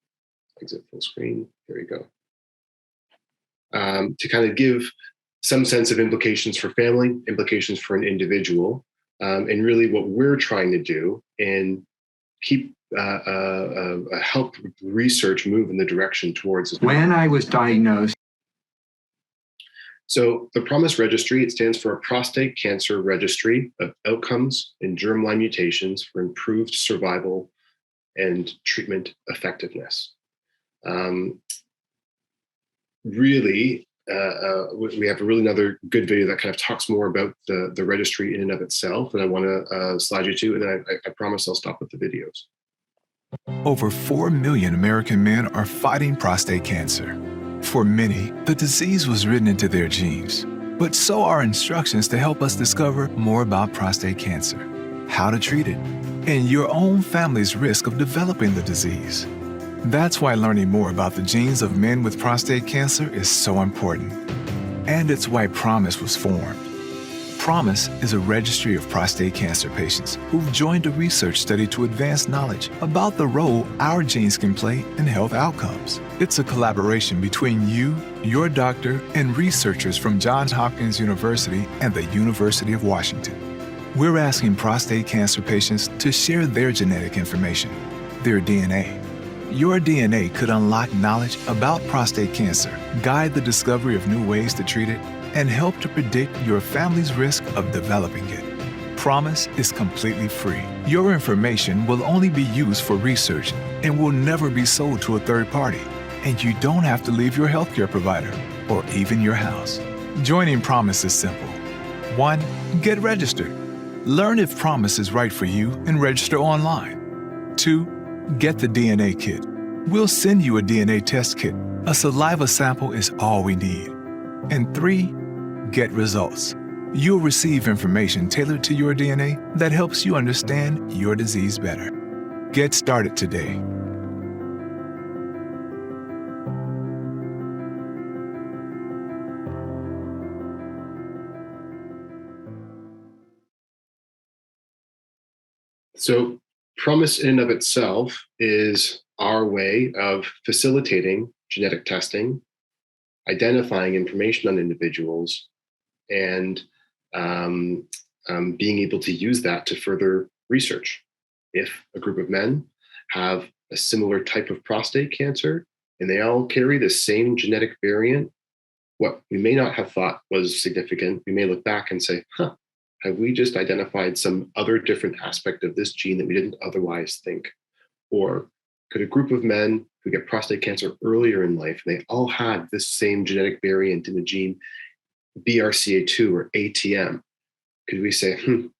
exit full screen. There we go. To kind of give some sense of implications for family, implications for an individual, and really what we're trying to do and keep help research move in the direction towards. When I was diagnosed. So the PROMIS Registry, it stands for a Prostate Cancer Registry of Outcomes in Germline Mutations for Improved Survival and Treatment Effectiveness. Really, we have another good video that kind of talks more about the registry in and of itself, and I want to slide you to, and then I promise I'll stop with the videos. Over 4 million American men are fighting prostate cancer. For many, the disease was written into their genes, but so are instructions to help us discover more about prostate cancer, how to treat it, and your own family's risk of developing the disease. That's why learning more about the genes of men with prostate cancer is so important. And it's why PROMIS was formed. PROMIS is a registry of prostate cancer patients who've joined a research study to advance knowledge about the role our genes can play in health outcomes. It's a collaboration between you, your doctor, and researchers from Johns Hopkins University and the University of Washington. We're asking prostate cancer patients to share their genetic information, their DNA. Your DNA could unlock knowledge about prostate cancer, guide the discovery of new ways to treat it, and help to predict your family's risk of developing it. PROMIS is completely free. Your information will only be used for research and will never be sold to a third party. And you don't have to leave your healthcare provider or even your house. Joining PROMIS is simple. 1. Get registered. Learn if PROMIS is right for you and register online. 2. Get the DNA kit. We'll send you a DNA test kit. A saliva sample is all we need. And 3. Get results. You'll receive information tailored to your DNA that helps you understand your disease better. Get started today. So PROMIS in and of itself is our way of facilitating genetic testing, identifying information on individuals, and being able to use that to further research. If a group of men have a similar type of prostate cancer and they all carry the same genetic variant, what we may not have thought was significant, we may look back and say, have we just identified some other different aspect of this gene that we didn't otherwise think? Or could a group of men who get prostate cancer earlier in life, and they all had this same genetic variant in the gene BRCA2 or ATM, could we say,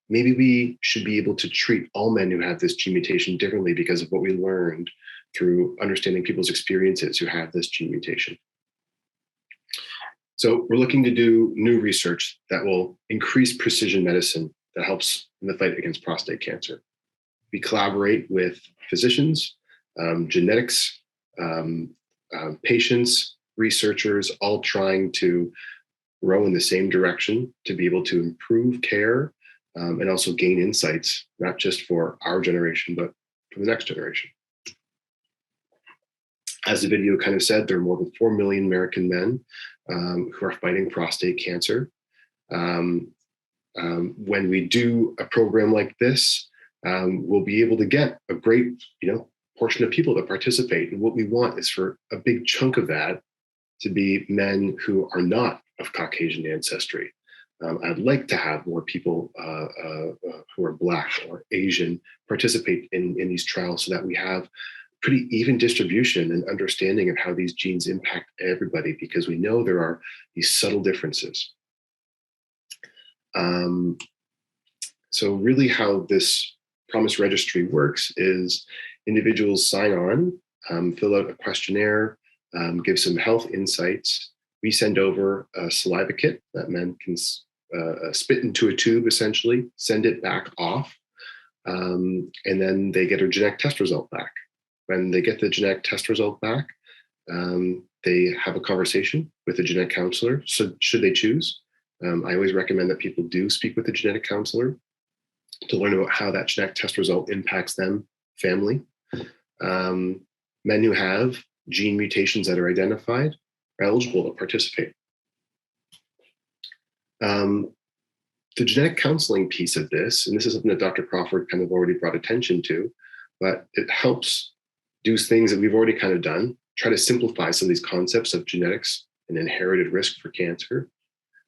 maybe we should be able to treat all men who have this gene mutation differently because of what we learned through understanding people's experiences who have this gene mutation? So we're looking to do new research that will increase precision medicine that helps in the fight against prostate cancer. We collaborate with physicians, genetics, patients, researchers, all trying to row in the same direction to be able to improve care and also gain insights, not just for our generation, but for the next generation. As the video kind of said, there are more than 4 million American men who are fighting prostate cancer. When we do a program like this, we'll be able to get a great, portion of people to participate. And what we want is for a big chunk of that to be men who are not of Caucasian ancestry. I'd like to have more people who are Black or Asian participate in these trials so that we have pretty even distribution and understanding of how these genes impact everybody, because we know there are these subtle differences. So really how this PROMIS registry works is individuals sign on, fill out a questionnaire, give some health insights. We send over a saliva kit that men can spit into a tube, essentially, send it back off, and then they get a genetic test result back. When they get the genetic test result back, they have a conversation with a genetic counselor. So should they choose, I always recommend that people do speak with a genetic counselor. to learn about how that genetic test result impacts them, family. Men who have gene mutations that are identified are eligible to participate. The genetic counseling piece of this, and this is something that Dr. Crawford kind of already brought attention to, but it helps do things that we've already kind of done, try to simplify some of these concepts of genetics and inherited risk for cancer.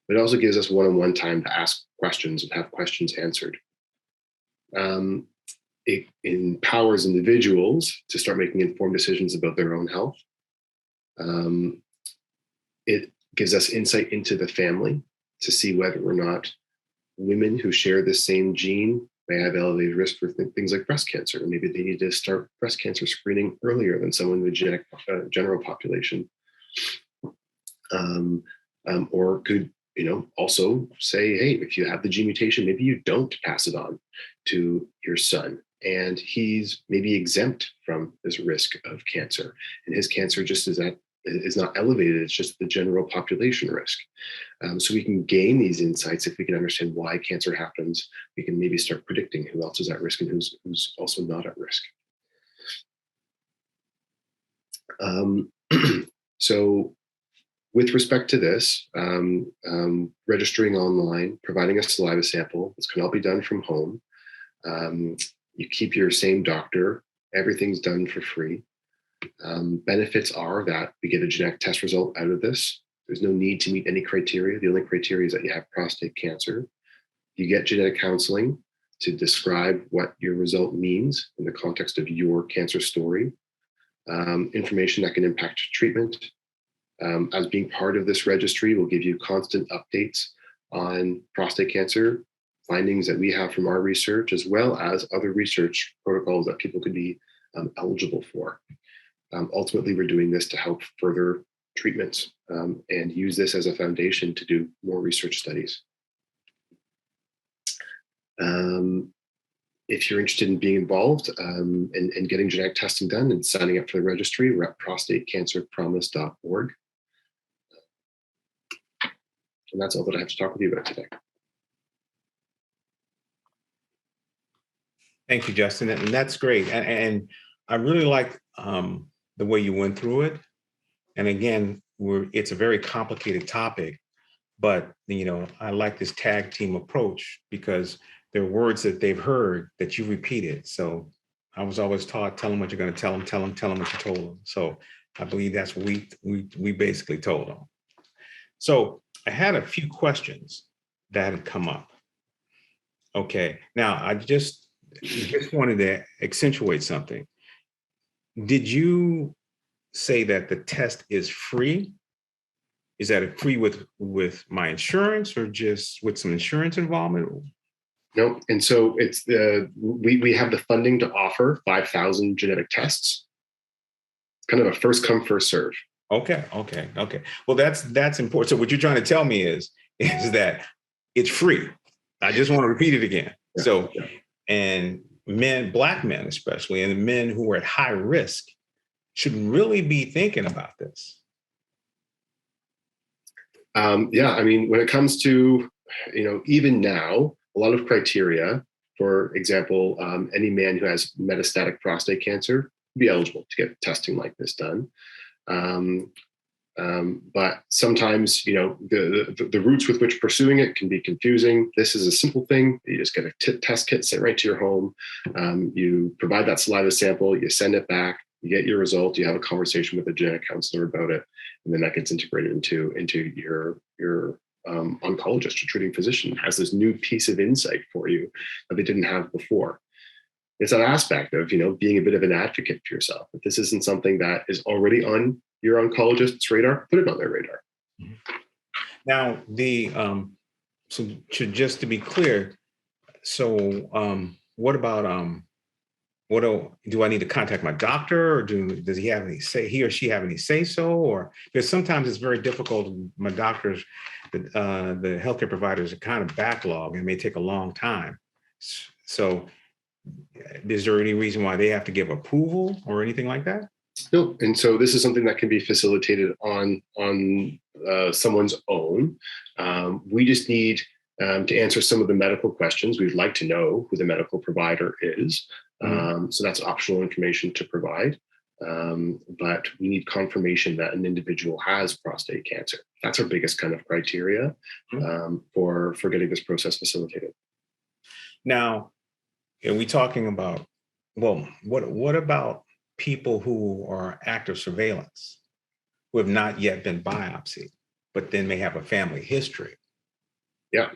But it also gives us one-on-one time to ask questions and have questions answered. It empowers individuals to start making informed decisions about their own health. It gives us insight into the family to see whether or not women who share the same gene may have elevated risk for things like breast cancer. And maybe they need to start breast cancer screening earlier than someone in the general population. Or could also say, hey, if you have the gene mutation, maybe you don't pass it on to your son. And he's maybe exempt from this risk of cancer. And his cancer just is not elevated, it's just the general population risk. So we can gain these insights if we can understand why cancer happens. We can maybe start predicting who else is at risk and who's also not at risk. So with respect to this, registering online, providing a saliva sample, this can all be done from home. You keep your same doctor, everything's done for free. Benefits are that we get a genetic test result out of this. There's no need to meet any criteria. The only criteria is that you have prostate cancer. You get genetic counseling to describe what your result means in the context of your cancer story. Information that can impact treatment. As being part of this registry, we'll give you constant updates on prostate cancer, findings that we have from our research, as well as other research protocols that people could be eligible for. Ultimately, we're doing this to help further treatments and use this as a foundation to do more research studies. If you're interested in being involved and getting genetic testing done and signing up for the registry, we're at prostatecancerpromise.org. And that's all that I have to talk with you about today. Thank you, Justin. And that's great. And I really like the way you went through it. And again, it's a very complicated topic, but I like this tag team approach because there are words that they've heard that you repeated. So I was always taught, tell them what you're going to tell them what you told them. So I believe that's what we basically told them. So I had a few questions that had come up. Okay, now I just wanted to accentuate something. Did you say that the test is free? Is that free with my insurance or just with some insurance involvement? No, and so it's we have the funding to offer 5,000 genetic tests. Kind of a first come, first serve. Okay. Well, that's important. So what you're trying to tell me is that it's free. I just want to repeat it again. Yeah, and Black men especially, and men who are at high risk should really be thinking about this. When it comes to, even now, a lot of criteria, for example, any man who has metastatic prostate cancer would be eligible to get testing like this done. But sometimes, the routes with which pursuing it can be confusing. This is a simple thing. You just get a test kit sent right to your home. You provide that saliva sample, you send it back, you get your result, you have a conversation with a genetic counselor about it, and then that gets integrated into your oncologist or treating physician has this new piece of insight for you that they didn't have before. It's that aspect of, being a bit of an advocate for yourself. If this isn't something that is already on your oncologist's radar, put it on their radar. Now, just to be clear, what about, do I need to contact my doctor, or does he or she have any say so? Or because sometimes it's very difficult. My doctors, the healthcare providers are kind of backlogged and it may take a long time. So is there any reason why they have to give approval or anything like that? No, and so this is something that can be facilitated on someone's own. We just need To answer some of the medical questions, we'd like to know who the medical provider is. So that's optional information to provide. But we need confirmation that an individual has prostate cancer. That's our biggest kind of criteria for getting this process facilitated. Now, are we talking about, well, what about people who are active surveillance, who have not yet been biopsied, but then may have a family history? Yeah.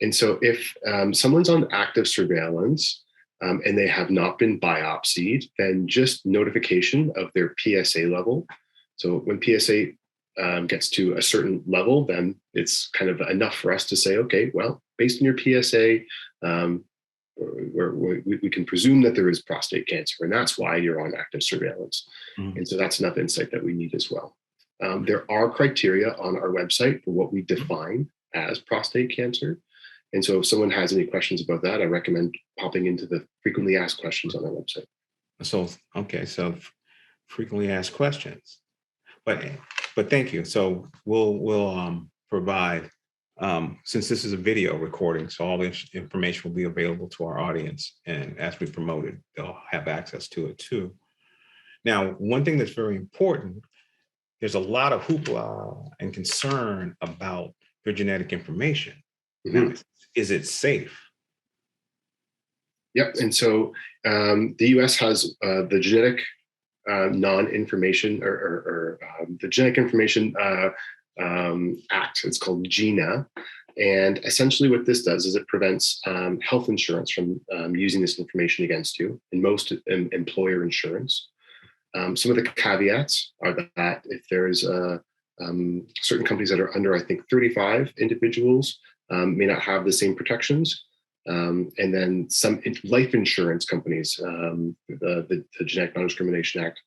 And so if someone's on active surveillance and they have not been biopsied, then just notification of their PSA level. So when PSA gets to a certain level, then it's kind of enough for us to say, okay, well, based on your PSA, we can presume that there is prostate cancer, and that's why you're on active surveillance. And so that's enough insight that we need as well. There are criteria on our website for what we define as prostate cancer. And so if someone has any questions about that, I recommend popping into the frequently asked questions on our website. So, okay, so frequently asked questions, but thank you. So we'll provide, since this is a video recording, so all this information will be available to our audience, and as we promote it, they'll have access to it too. Now, one thing that's very important, there's a lot of hoopla and concern about your genetic information. Now, is it safe? Yep. And so the US has the Genetic Non-Information or the Genetic Information Act. It's called GINA. And essentially what this does is it prevents health insurance from using this information against you in most employer insurance. Some of the caveats are that if there's certain companies that are under, I think, 35 individuals may not have the same protections. And then some life insurance companies, the Genetic Non-Discrimination Act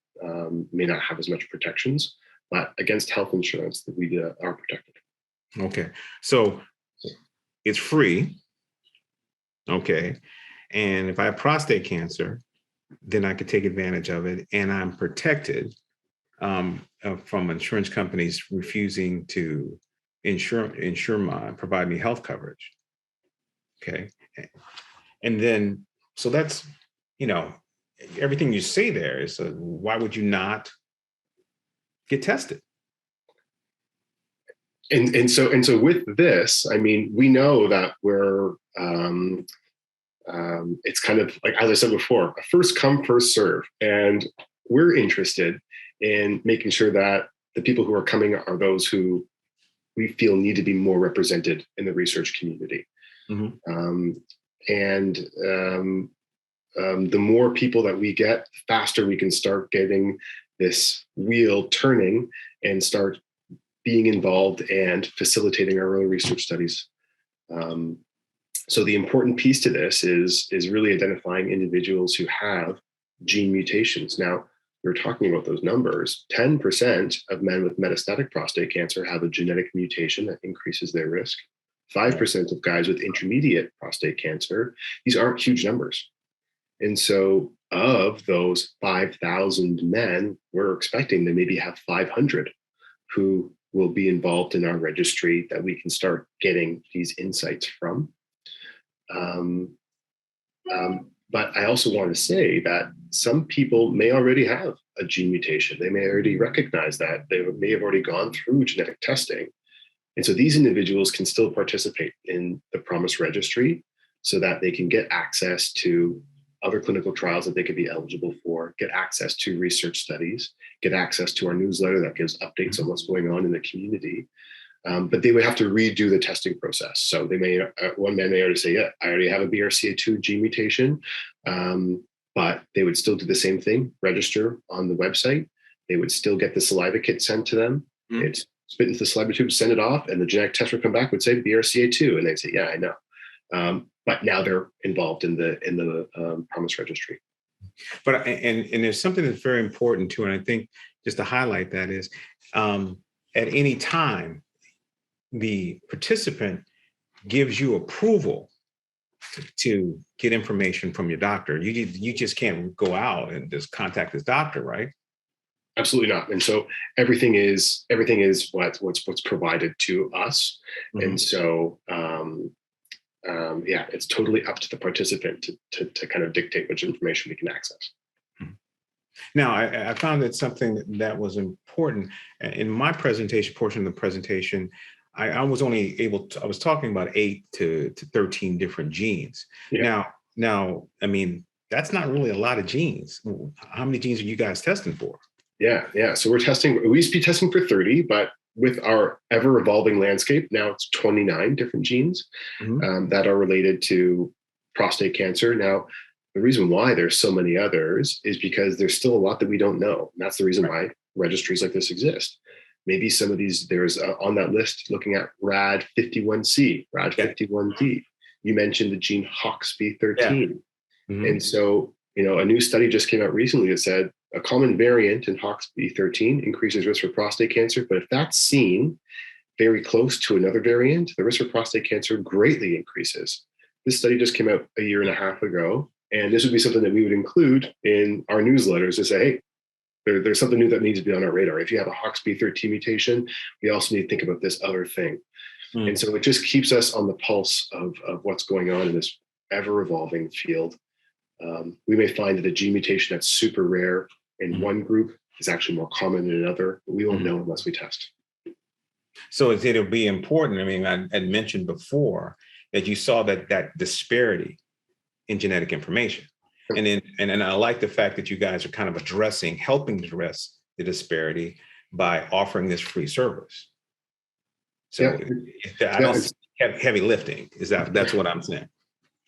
may not have as much protections, but against health insurance that we are protected. Okay, so it's free. Okay, and if I have prostate cancer, then I could take advantage of it, and I'm protected from insurance companies refusing to provide me health coverage. Okay, and then so that's, everything you say there is, why would you not get tested? And so with this, I mean, we know that we're it's kind of like, as I said before, a first come, first serve. And we're interested in making sure that the people who are coming are those who we feel need to be more represented in the research community. The more people that we get, the faster we can start getting this wheel turning and start being involved and facilitating our own research studies. So the important piece to this is really identifying individuals who have gene mutations. Now, we're talking about those numbers. 10% of men with metastatic prostate cancer have a genetic mutation that increases their risk. 5% of guys with intermediate prostate cancer. These aren't huge numbers. And so of those 5,000 men, we're expecting to maybe have 500 who will be involved in our registry that we can start getting these insights from. But I also want to say that some people may already have a gene mutation. They may already recognize that. They may have already gone through genetic testing. And so these individuals can still participate in the PROMISE registry so that they can get access to other clinical trials that they could be eligible for, get access to research studies, get access to our newsletter that gives updates on what's going on in the community. But they would have to redo the testing process. So they may, one man may already say, yeah, I already have a BRCA2 gene mutation, but they would still do the same thing, register on the website. They would still get the saliva kit sent to them. It's spit into the saliva tube, send it off, and the genetic test would come back, would say BRCA2, and they'd say, yeah, I know. But now they're involved in the PROMISE registry. But and there's something that's very important too, and I think just to highlight that is, at any time, the participant gives you approval to get information from your doctor. You just can't go out and just contact his doctor, right? Absolutely not. And so everything is what's provided to us. And so it's totally up to the participant to kind of dictate which information we can access. Now, I found that something that was important in my presentation, portion of the presentation. I was only I was talking about 8 to 13 different genes. Yeah. Now, I mean, that's not really a lot of genes. How many genes are you guys testing for? Yeah. So we used to be testing for 30, but with our ever evolving landscape, now it's 29 different genes that are related to prostate cancer. Now, the reason why there's so many others is because there's still a lot that we don't know. And that's the reason why registries like this exist. Maybe some of these, there's on that list looking at RAD51C, RAD51D. You mentioned the gene HOXB13. And so, a new study just came out recently that said a common variant in HOXB13 increases risk for prostate cancer. But if that's seen very close to another variant, the risk for prostate cancer greatly increases. This study just came out a year and a half ago. And this would be something that we would include in our newsletters to say, hey, there's something new that needs to be on our radar. If you have a HOXB13 mutation, we also need to think about this other thing. And so it just keeps us on the pulse of what's going on in this ever-evolving field. We may find that a gene mutation that's super rare in one group is actually more common in another, but we won't know unless we test. So it'll be important. I mean, I had mentioned before that you saw that disparity in genetic information. And I like the fact that you guys are kind of helping address the disparity by offering this free service. So I don't see heavy lifting. That's what I'm saying.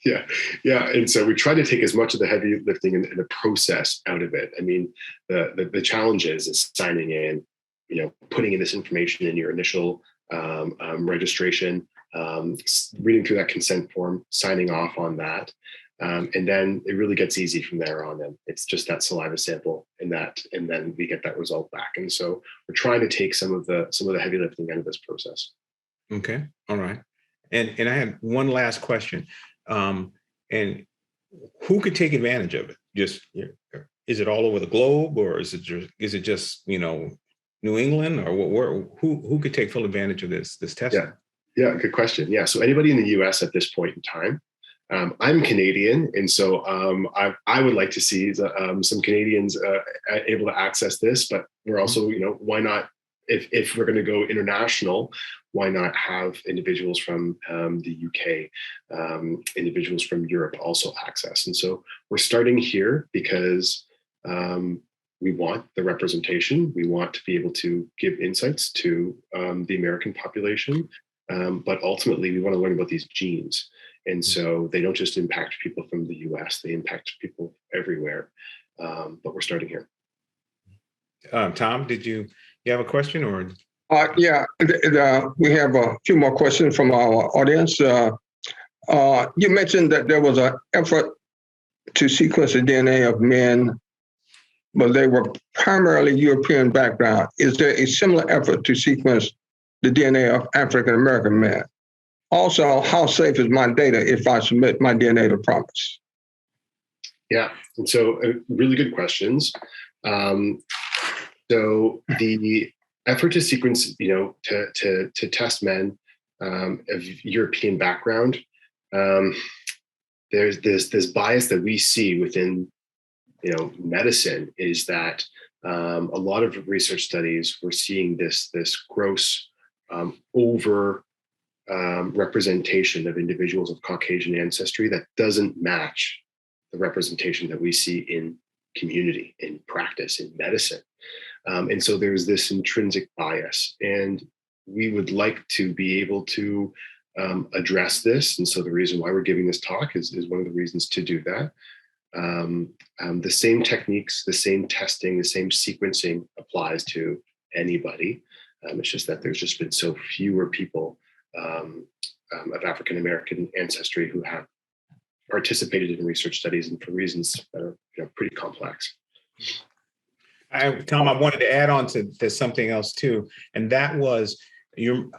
Yeah. And so we try to take as much of the heavy lifting and the process out of it. I mean, the challenge is signing in, putting in this information in your initial registration, reading through that consent form, signing off on that. And then it really gets easy from there on. And it's just that saliva sample and then we get that result back. And so we're trying to take some of the heavy lifting out of this process. Okay. All right. And I had one last question. And who could take advantage of it? Just, is it all over the globe, or is it just New England, or who could take full advantage of this testing? Yeah. Good question. Yeah. So anybody in the U.S. at this point in time. I'm Canadian, and so I would like to see some Canadians able to access this. But we're also, why not? If we're going to go international, why not have individuals from the UK, individuals from Europe also access? And so we're starting here because we want the representation. We want to be able to give insights to the American population, but ultimately we want to learn about these genes. And so they don't just impact people from the US, they impact people everywhere. But we're starting here. Tom, did you have a question or? Yeah, we have a few more questions from our audience. You mentioned that there was an effort to sequence the DNA of men, but they were primarily European background. Is there a similar effort to sequence the DNA of African American men? Also, how safe is my data if I submit my DNA to Promise? Yeah, and so really good questions. So the effort to sequence, to test men of European background, there's this bias that we see within, medicine is that a lot of research studies we're seeing this gross over representation of individuals of Caucasian ancestry that doesn't match the representation that we see in community, in practice, in medicine. And so there's this intrinsic bias, and we would like to be able to address this. And so the reason why we're giving this talk is one of the reasons to do that. The same techniques, the same testing, the same sequencing applies to anybody. It's just that there's just been so fewer people of African American ancestry who have participated in research studies, and for reasons that are pretty complex. Tom, I wanted to add on to something else too, and that was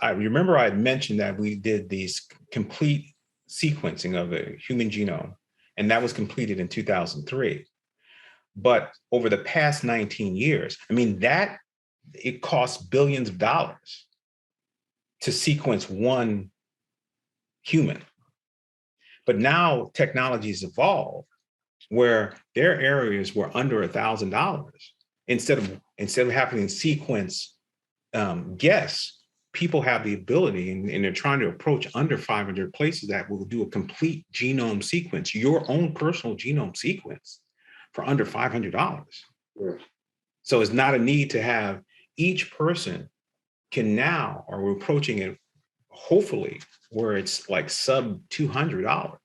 I remember I had mentioned that we did these complete sequencing of the human genome, and that was completed in 2003. But over the past 19 years, I mean, it costs billions of dollars to sequence one human. But now technology's evolved where there are areas where under $1,000, instead of having to sequence guess, people have the ability, and they're trying to approach under 500 places that will do a complete genome sequence, your own personal genome sequence, for under $500. Yeah. So it's not a need to have each person can now, or we're approaching it, hopefully, where it's like sub $200.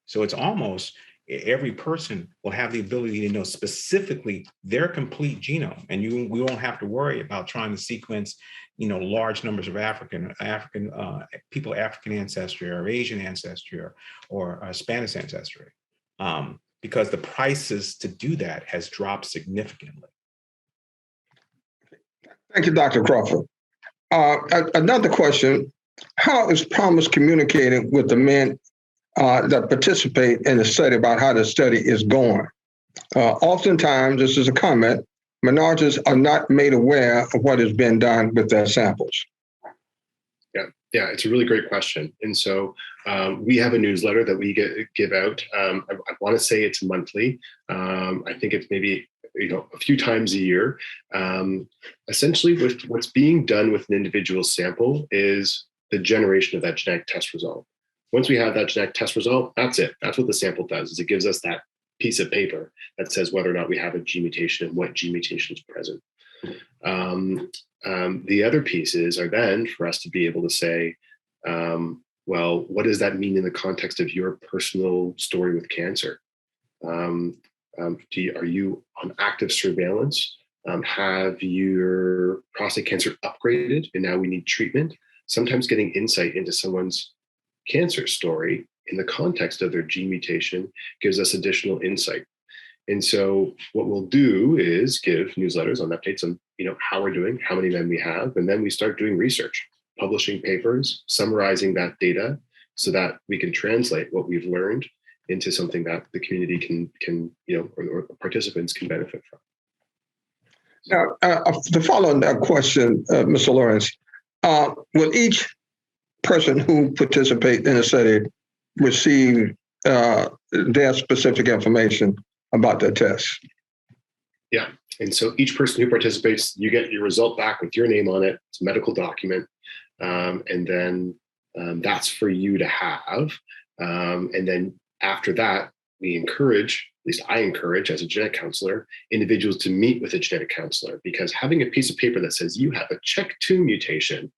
So it's almost every person will have the ability to know specifically their complete genome, and we won't have to worry about trying to sequence, large numbers of African people, African ancestry or Asian ancestry or Spanish ancestry, because the prices to do that has dropped significantly. Thank you, Dr. Crawford. Another question: how is PROMIS communicating with the men that participate in the study about how the study is going? Oftentimes, this is a comment, minorities are not made aware of what has been done with their samples. Yeah, it's a really great question. And so we have a newsletter that we give out. I want to say it's monthly. I think it's maybe a few times a year. Essentially, with what's being done with an individual sample is the generation of that genetic test result. Once we have that genetic test result, that's it. That's what the sample does, is it gives us that piece of paper that says whether or not we have a gene mutation and what gene mutation is present. The other pieces are then for us to be able to say, well, what does that mean in the context of your personal story with cancer? Are you on active surveillance? Have your prostate cancer upgraded and now we need treatment? Sometimes getting insight into someone's cancer story in the context of their gene mutation gives us additional insight. And so what we'll do is give newsletters on updates on how we're doing, how many men we have, and then we start doing research, publishing papers, summarizing that data so that we can translate what we've learned into something that the community can or participants can benefit from. Now, to follow on that question, Mr. Lawrence, will each person who participates in a study receive their specific information about their test? Yeah. And so each person who participates, you get your result back with your name on it. It's a medical document. And then that's for you to have. And then after that, we encourage, at least I encourage as a genetic counselor, individuals to meet with a genetic counselor, because having a piece of paper that says you have a CHEK2 mutation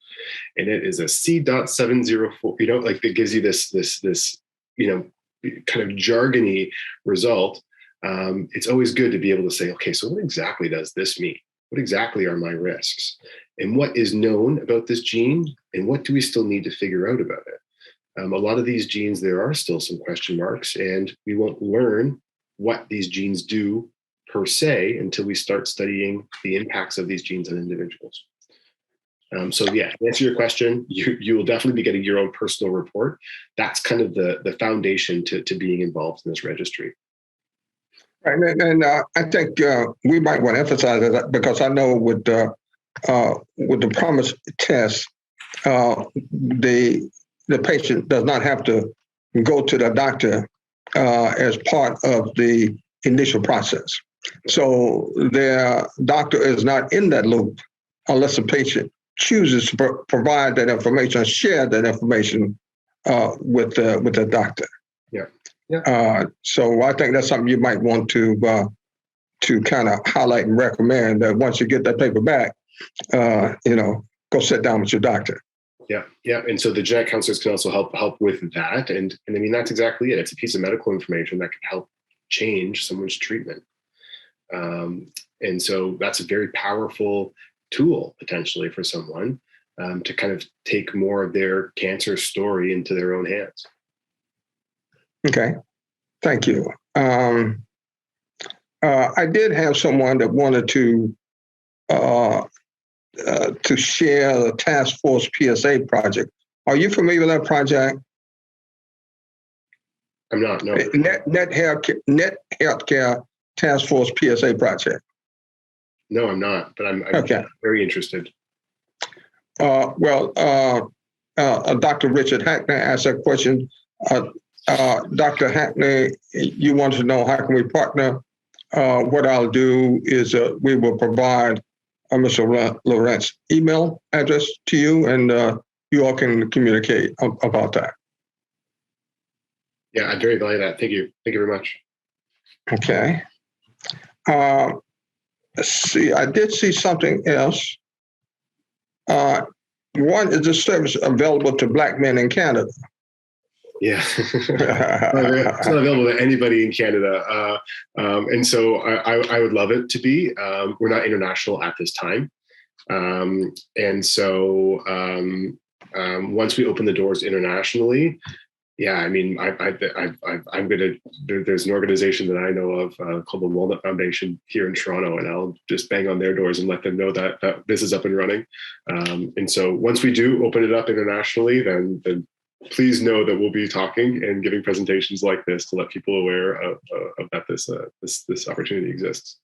and it is a C.704, like it gives you this kind of jargony result. It's always good to be able to say, okay, so what exactly does this mean? What exactly are my risks? And what is known about this gene? And what do we still need to figure out about it? A lot of these genes, there are still some question marks, and we won't learn what these genes do per se until we start studying the impacts of these genes on individuals. So yeah, to answer your question, you will definitely be getting your own personal report. That's kind of the foundation to being involved in this registry. Right, and I think we might want to emphasize that, because I know with the PROMIS test, the patient does not have to go to the doctor as part of the initial process. So their doctor is not in that loop unless the patient chooses to provide that information, share that information with the doctor. Yeah. Yeah. So I think that's something you might want to kind of highlight and recommend, that once you get that paper back, go sit down with your doctor. Yeah. And so the genetic counselors can also help with that. And I mean, that's exactly it. It's a piece of medical information that can help change someone's treatment. And so that's a very powerful tool potentially for someone to kind of take more of their cancer story into their own hands. Okay, thank you. I did have someone that wanted to share the Task Force PSA project. Are you familiar with that project? I'm not, no. Net Healthcare Task Force PSA project. No, I'm not, but I'm okay. Very interested. Dr. Richard Hackner asked that question. Dr. Hackney, you want to know how can we partner? What I'll do is we will provide Mr. Lawrence's email address to you, and you all can communicate about that. Yeah, I'd very value that. Thank you. Thank you very much. Okay. Let's see. I did see something else. One is the service available to Black men in Canada. Yeah, it's not available to anybody in Canada, and so I would love it to be. We're not international at this time, and so once we open the doors internationally, yeah, I mean, I'm gonna. There's an organization that I know of called the Walnut Foundation here in Toronto, and I'll just bang on their doors and let them know that this is up and running. And so once we do open it up internationally, then please know that we'll be talking and giving presentations like this to let people aware of that this opportunity exists.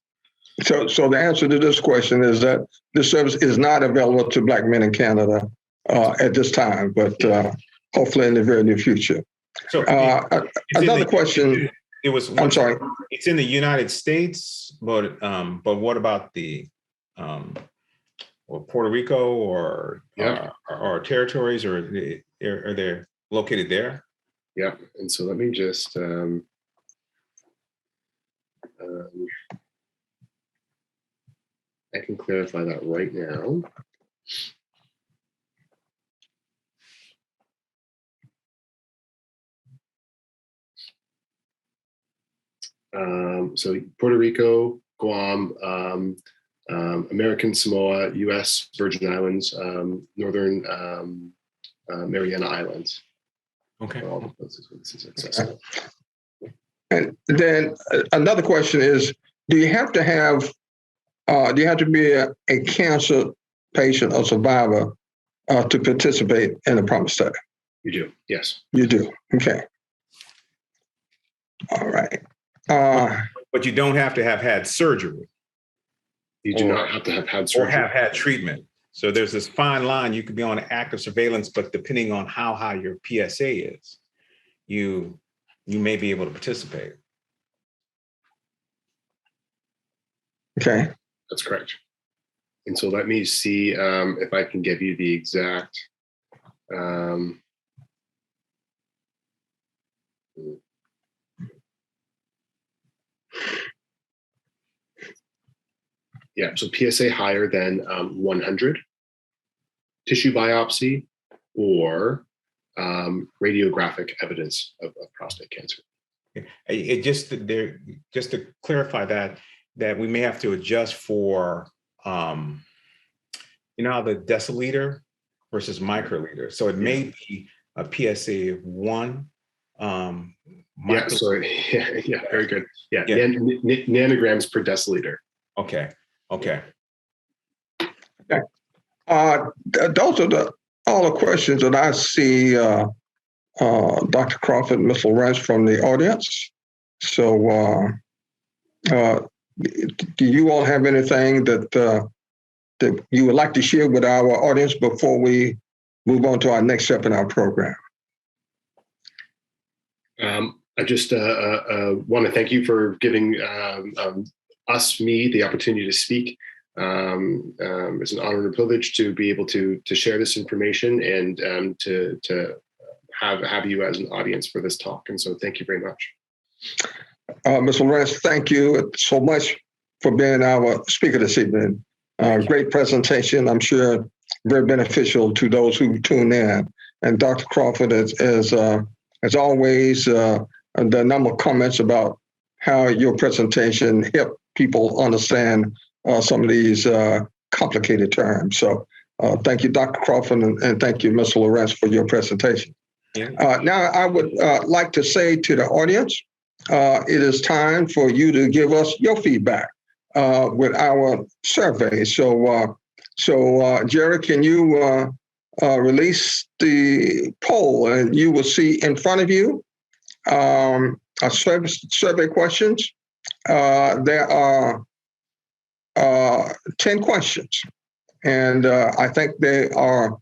So the answer to this question is that this service is not available to Black men in Canada at this time, but hopefully in the very near future. So another question. I'm sorry. It's in the United States, but what about the Puerto Rico or territories, or are they located there? Yeah, and so let me just I can clarify that right now. So Puerto Rico, Guam, American Samoa, U.S. Virgin Islands, Northern Mariana Islands. Okay. All the places where this is accessible. And then another question is: do you have to be a cancer patient or survivor to participate in the promise study? You do, yes. You do. Okay. All right. But you don't have to have had surgery. You do not have to have had surgery. Or have had treatment. So there's this fine line. You could be on active surveillance, but depending on how high your PSA is, you may be able to participate. Okay. That's correct. And so let me see if I can give you the exact. Yeah, so PSA higher than 100, tissue biopsy, or radiographic evidence of prostate cancer. Just to clarify that we may have to adjust for, you know how the deciliter versus microliter. So it may be a PSA of 1. Yeah, sorry. Yeah, very good. Yeah. Nanograms per deciliter. Okay. Those are all the questions that I see, Dr. Crawford, Ms. Lawrence, from the audience. So do you all have anything that you would like to share with our audience before we move on to our next step in our program? I just want to thank you for giving me, the opportunity to speak. It's an honor and a privilege to be able to share this information and to have you as an audience for this talk. And so thank you very much. Ms. Lawrence, thank you so much for being our speaker this evening. Great presentation. I'm sure very beneficial to those who tune in. And Dr. Crawford, as always, the number of comments about how your presentation helped people understand some of these complicated terms. So thank you, Dr. Crawford, and thank you, Mr. Lawrence, for your presentation. Yeah. Now, I would like to say to the audience, it is time for you to give us your feedback with our survey. So, Jerry, can you release the poll, and you will see in front of you survey questions. There are 10 questions, and I think they are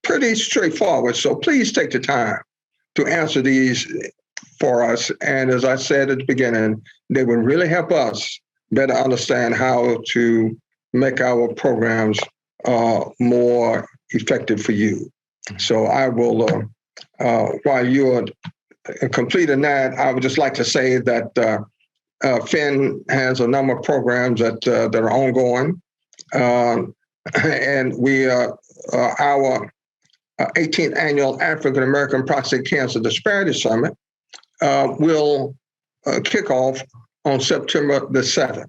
pretty straightforward. So please take the time to answer these for us. And as I said at the beginning, they will really help us better understand how to make our programs more effective for you. So I will, while you're completing that, I would just like to say that Finn has a number of programs that are ongoing. And we our 18th annual African American Prostate Cancer Disparities Summit will kick off on September the 7th.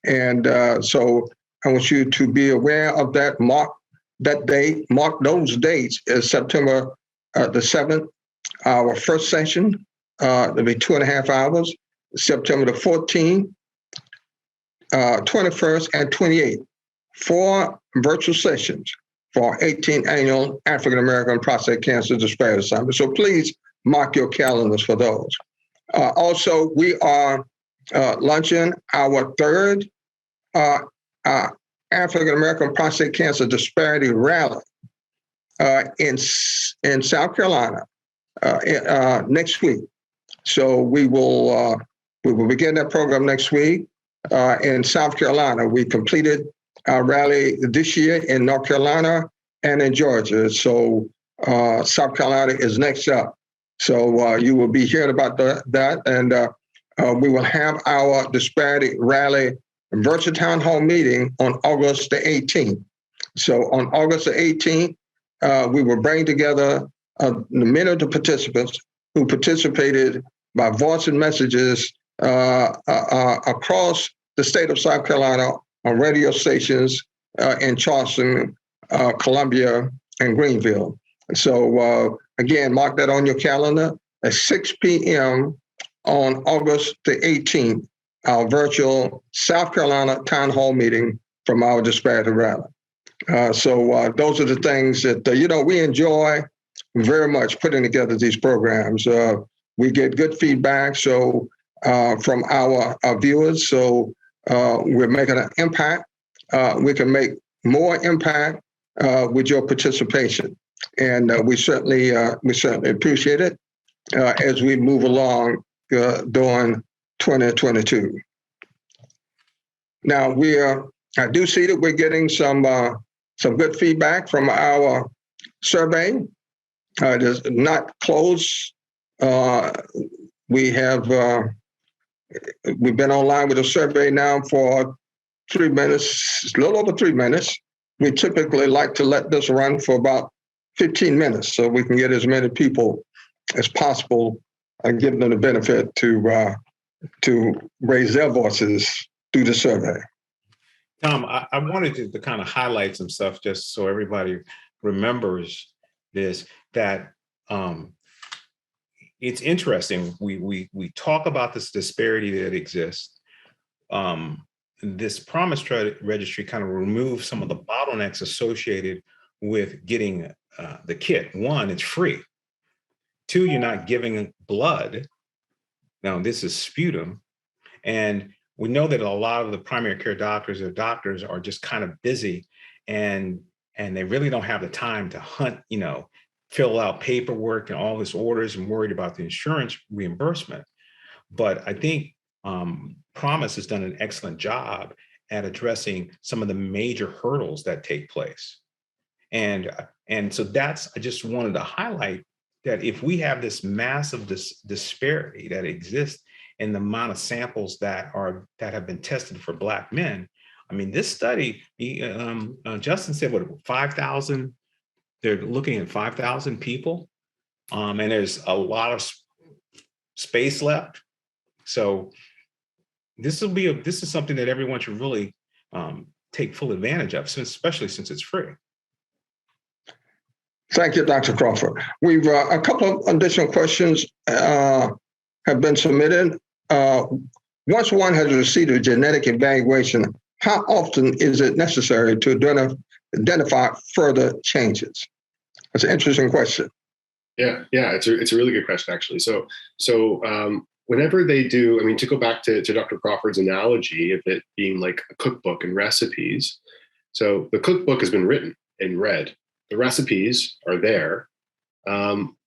And so I want you to be aware of that. Mark that date, mark those dates as September the 7th. Our first session will be 2.5 hours, September the 14th, 21st, and 28th. 4 virtual sessions for our 18th annual African American Prostate Cancer Disparities Summit. So please mark your calendars for those. Also, we are launching our 3rd African American Prostate Cancer Disparity Rally in South Carolina next week. So we will begin that program next week in South Carolina. We completed our rally this year in North Carolina and in Georgia. So South Carolina is next up. So you will be hearing about that. And we will have our disparity rally virtual town hall meeting on August the 18th. So on August the 18th, we will bring together many of the participants who participated by voice and messages across the state of South Carolina on radio stations in Charleston, Columbia, and Greenville. So again, mark that on your calendar at 6 p.m. on August the 18th, our virtual South Carolina town hall meeting from our disparity rally. So those are the things that, we enjoy very much putting together these programs. We get good feedback from our viewers. So we're making an impact. We can make more impact with your participation. And we certainly appreciate it as we move along during 2022. Now I do see that we're getting some good feedback from our survey. It is not closed. We've been online with a survey now for 3 minutes, a little over 3 minutes. We typically like to let this run for about 15 minutes so we can get as many people as possible and give them the benefit to raise their voices through the survey. Tom, I wanted to kind of highlight some stuff just so everybody remembers this, that it's interesting. We talk about this disparity that exists. This Promise Registry kind of removes some of the bottlenecks associated with getting the kit. 1, it's free. 2, you're not giving blood. Now, this is sputum. And we know that a lot of the primary care doctors are just kind of busy and they really don't have the time to hunt, fill out paperwork and all this orders and worried about the insurance reimbursement. But I think Promise has done an excellent job at addressing some of the major hurdles that take place. And so I just wanted to highlight that if we have this massive disparity that exists in the amount of samples that have been tested for Black men, I mean, this study, Justin said, 5,000, they're looking at 5,000 people, and there's a lot of space left. So this is something that everyone should really take full advantage of, especially since it's free. Thank you, Dr. Crawford. We've a couple of additional questions have been submitted. Once one has received a genetic evaluation, how often is it necessary to identify further changes? That's an interesting question. Yeah, it's a really good question, actually. So whenever they do, to go back to Dr. Crawford's analogy of it being like a cookbook and recipes. So the cookbook has been written in red. The recipes are there.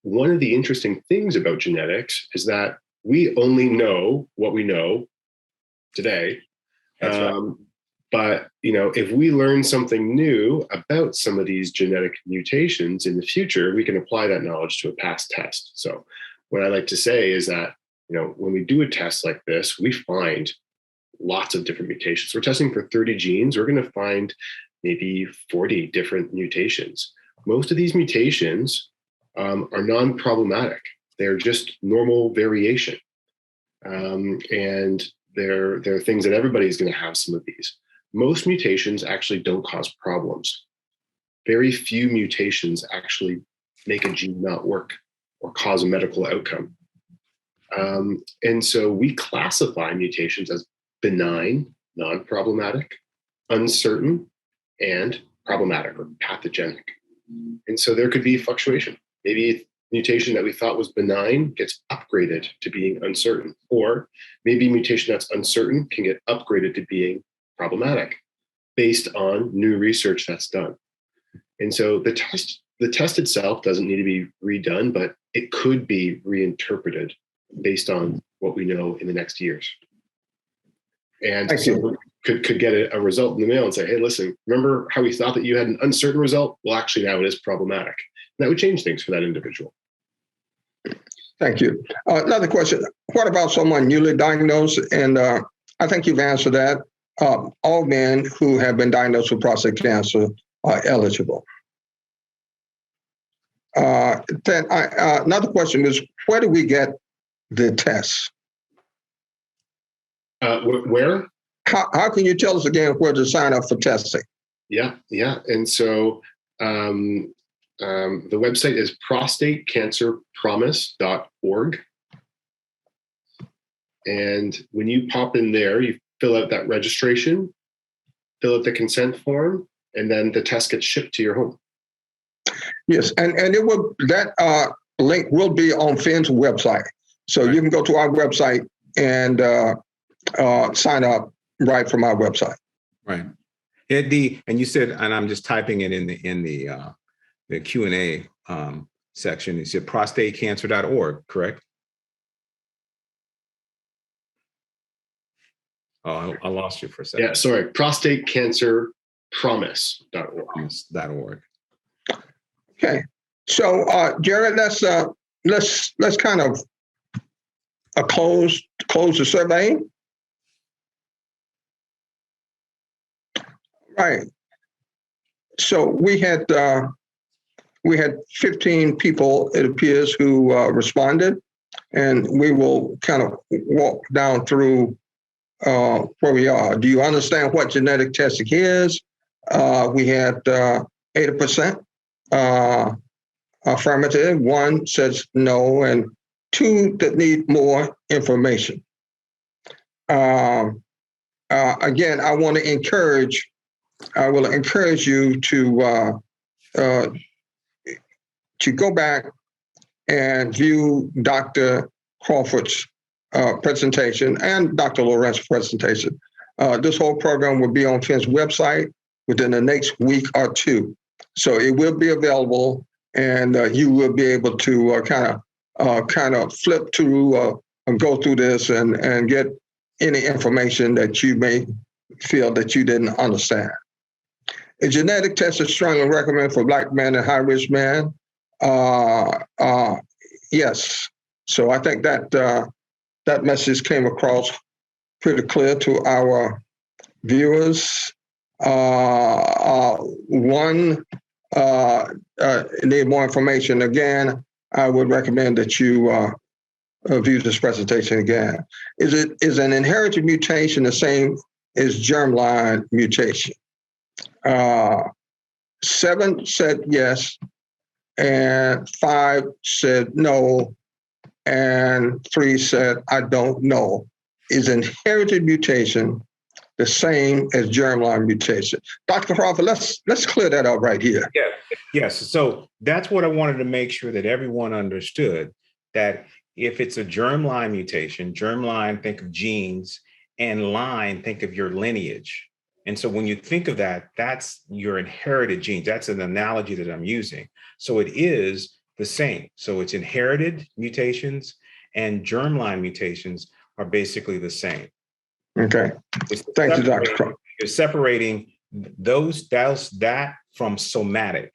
one of the interesting things about genetics is that we only know what we know today. That's right. But if we learn something new about some of these genetic mutations in the future, we can apply that knowledge to a past test. So what I like to say is that, when we do a test like this, we find lots of different mutations. We're testing for 30 genes. We're going to find maybe 40 different mutations. Most of these mutations are non-problematic. They're just normal variation. And they're things that everybody's going to have some of these. Most mutations actually don't cause problems. Very few mutations actually make a gene not work or cause a medical outcome. And so we classify mutations as benign, non-problematic, uncertain, and problematic or pathogenic. And so there could be fluctuation. Maybe a mutation that we thought was benign gets upgraded to being uncertain, or maybe a mutation that's uncertain can get upgraded to being problematic based on new research that's done. And so the test itself doesn't need to be redone, but it could be reinterpreted based on what we know in the next years. And so could get a result in the mail and say, hey, listen, remember how we thought that you had an uncertain result? Well, actually now it is problematic. And that would change things for that individual. Thank you. Another question. What about someone newly diagnosed? And I think you've answered that. All men who have been diagnosed with prostate cancer are eligible. Then another question is, where do we get the tests? Where? How can you tell us again where to sign up for testing? Yeah. And so the website is prostatecancerpromise.org. And when you pop in there, you fill out that registration, fill out the consent form, and then the test gets shipped to your home. Yes, and that link will be on Finn's website. So you can go to our website and sign up right from our website. Right. And you said, and I'm just typing it in the Q&A section. You said prostatecancer.org, correct? Oh, I lost you for a second. Yeah, sorry. Prostatecancerpromise.org. Okay. So, Jared, let's kind of close the survey. Right. So we had 15 people, it appears, who responded, and we will kind of walk down through where we are. Do you understand what genetic testing is? We had 80% affirmative, 1 says no, and 2 that need more information. Again, I will encourage you to go back and view Dr. Crawford's presentation and Dr. Lorentz's presentation. This whole program will be on Finn's website within the next week or 2. So it will be available, and you will be able to kind of flip through and go through this and get any information that you may feel that you didn't understand. A genetic test is strongly recommended for Black men and high-risk men. Yes. So I think that message came across pretty clear to our viewers. One need more information. Again, I would recommend that you view this presentation again. Is an inherited mutation the same as germline mutation? 7 said yes, and 5 said no, and 3 said I don't know. Is inherited mutation the same as germline mutation? Dr. Crawford, let's clear that up right here. Yeah. Yes. So that's what I wanted to make sure that everyone understood, that if it's a germline mutation, germline, think of genes, and line, think of your lineage. And so when you think of that, that's your inherited genes. That's an analogy that I'm using. So it is the same. So it's inherited mutations and germline mutations are basically the same. Okay. Thank you, Dr. Crawford. You're separating that from somatic,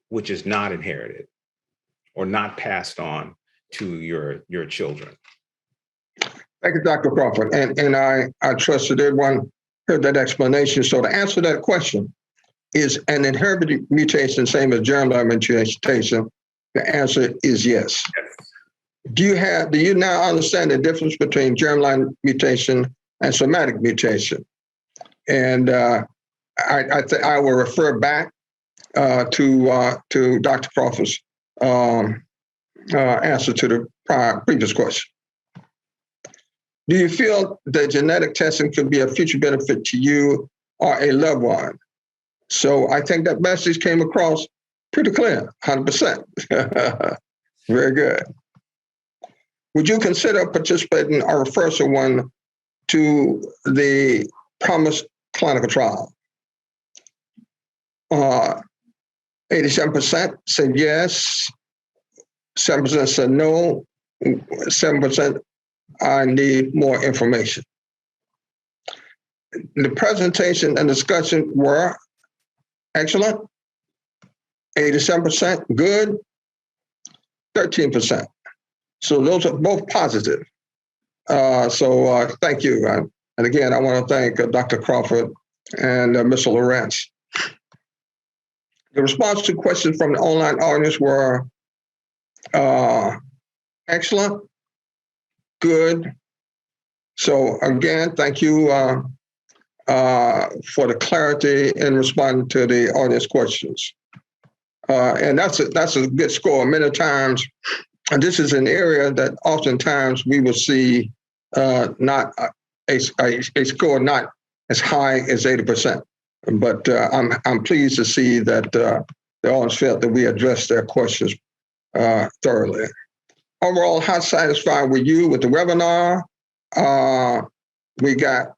which is not inherited or not passed on to your children. Thank you, Dr. Crawford. And I trust that everyone heard that explanation. So to answer that question, is an inherited mutation same as germline mutation? The answer is yes. Do you now understand the difference between germline mutation and somatic mutation? And I will refer back to Dr. Crawford's answer to the previous question. Do you feel that genetic testing could be a future benefit to you or a loved one? So I think that message came across pretty clear, 100%. Very good. Would you consider participating or refer someone to the PROMISE clinical trial? 87% said yes, 7% said no, 7% I need more information. The presentation and discussion were excellent, 87% good, 13%. So those are both positive. So thank you. And again, I want to thank Dr. Crawford and Mr. Lorenz. The response to questions from the online audience were excellent, good. So again, thank you for the clarity in responding to the audience questions. And that's a good score. Many times, and this is an area that oftentimes we will see not a score not as high as 80%. But I'm pleased to see that the audience felt that we addressed their questions thoroughly. Overall, how satisfied were you with the webinar? We got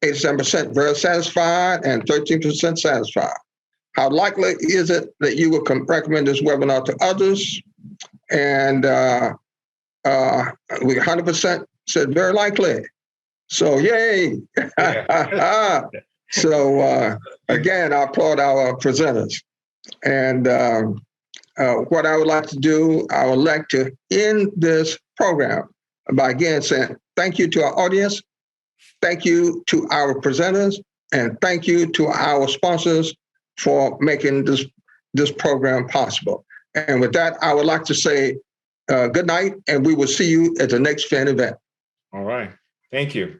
87% very satisfied and 13% satisfied. How likely is it that you will recommend this webinar to others? And we 100% said very likely. So yay. So again, I applaud our presenters. And what I would like to do, I would like to end this program by again saying thank you to our audience, thank you to our presenters, and thank you to our sponsors for making this program possible. And with that, I would like to say good night, and we will see you at the next fan event. All right. Thank you.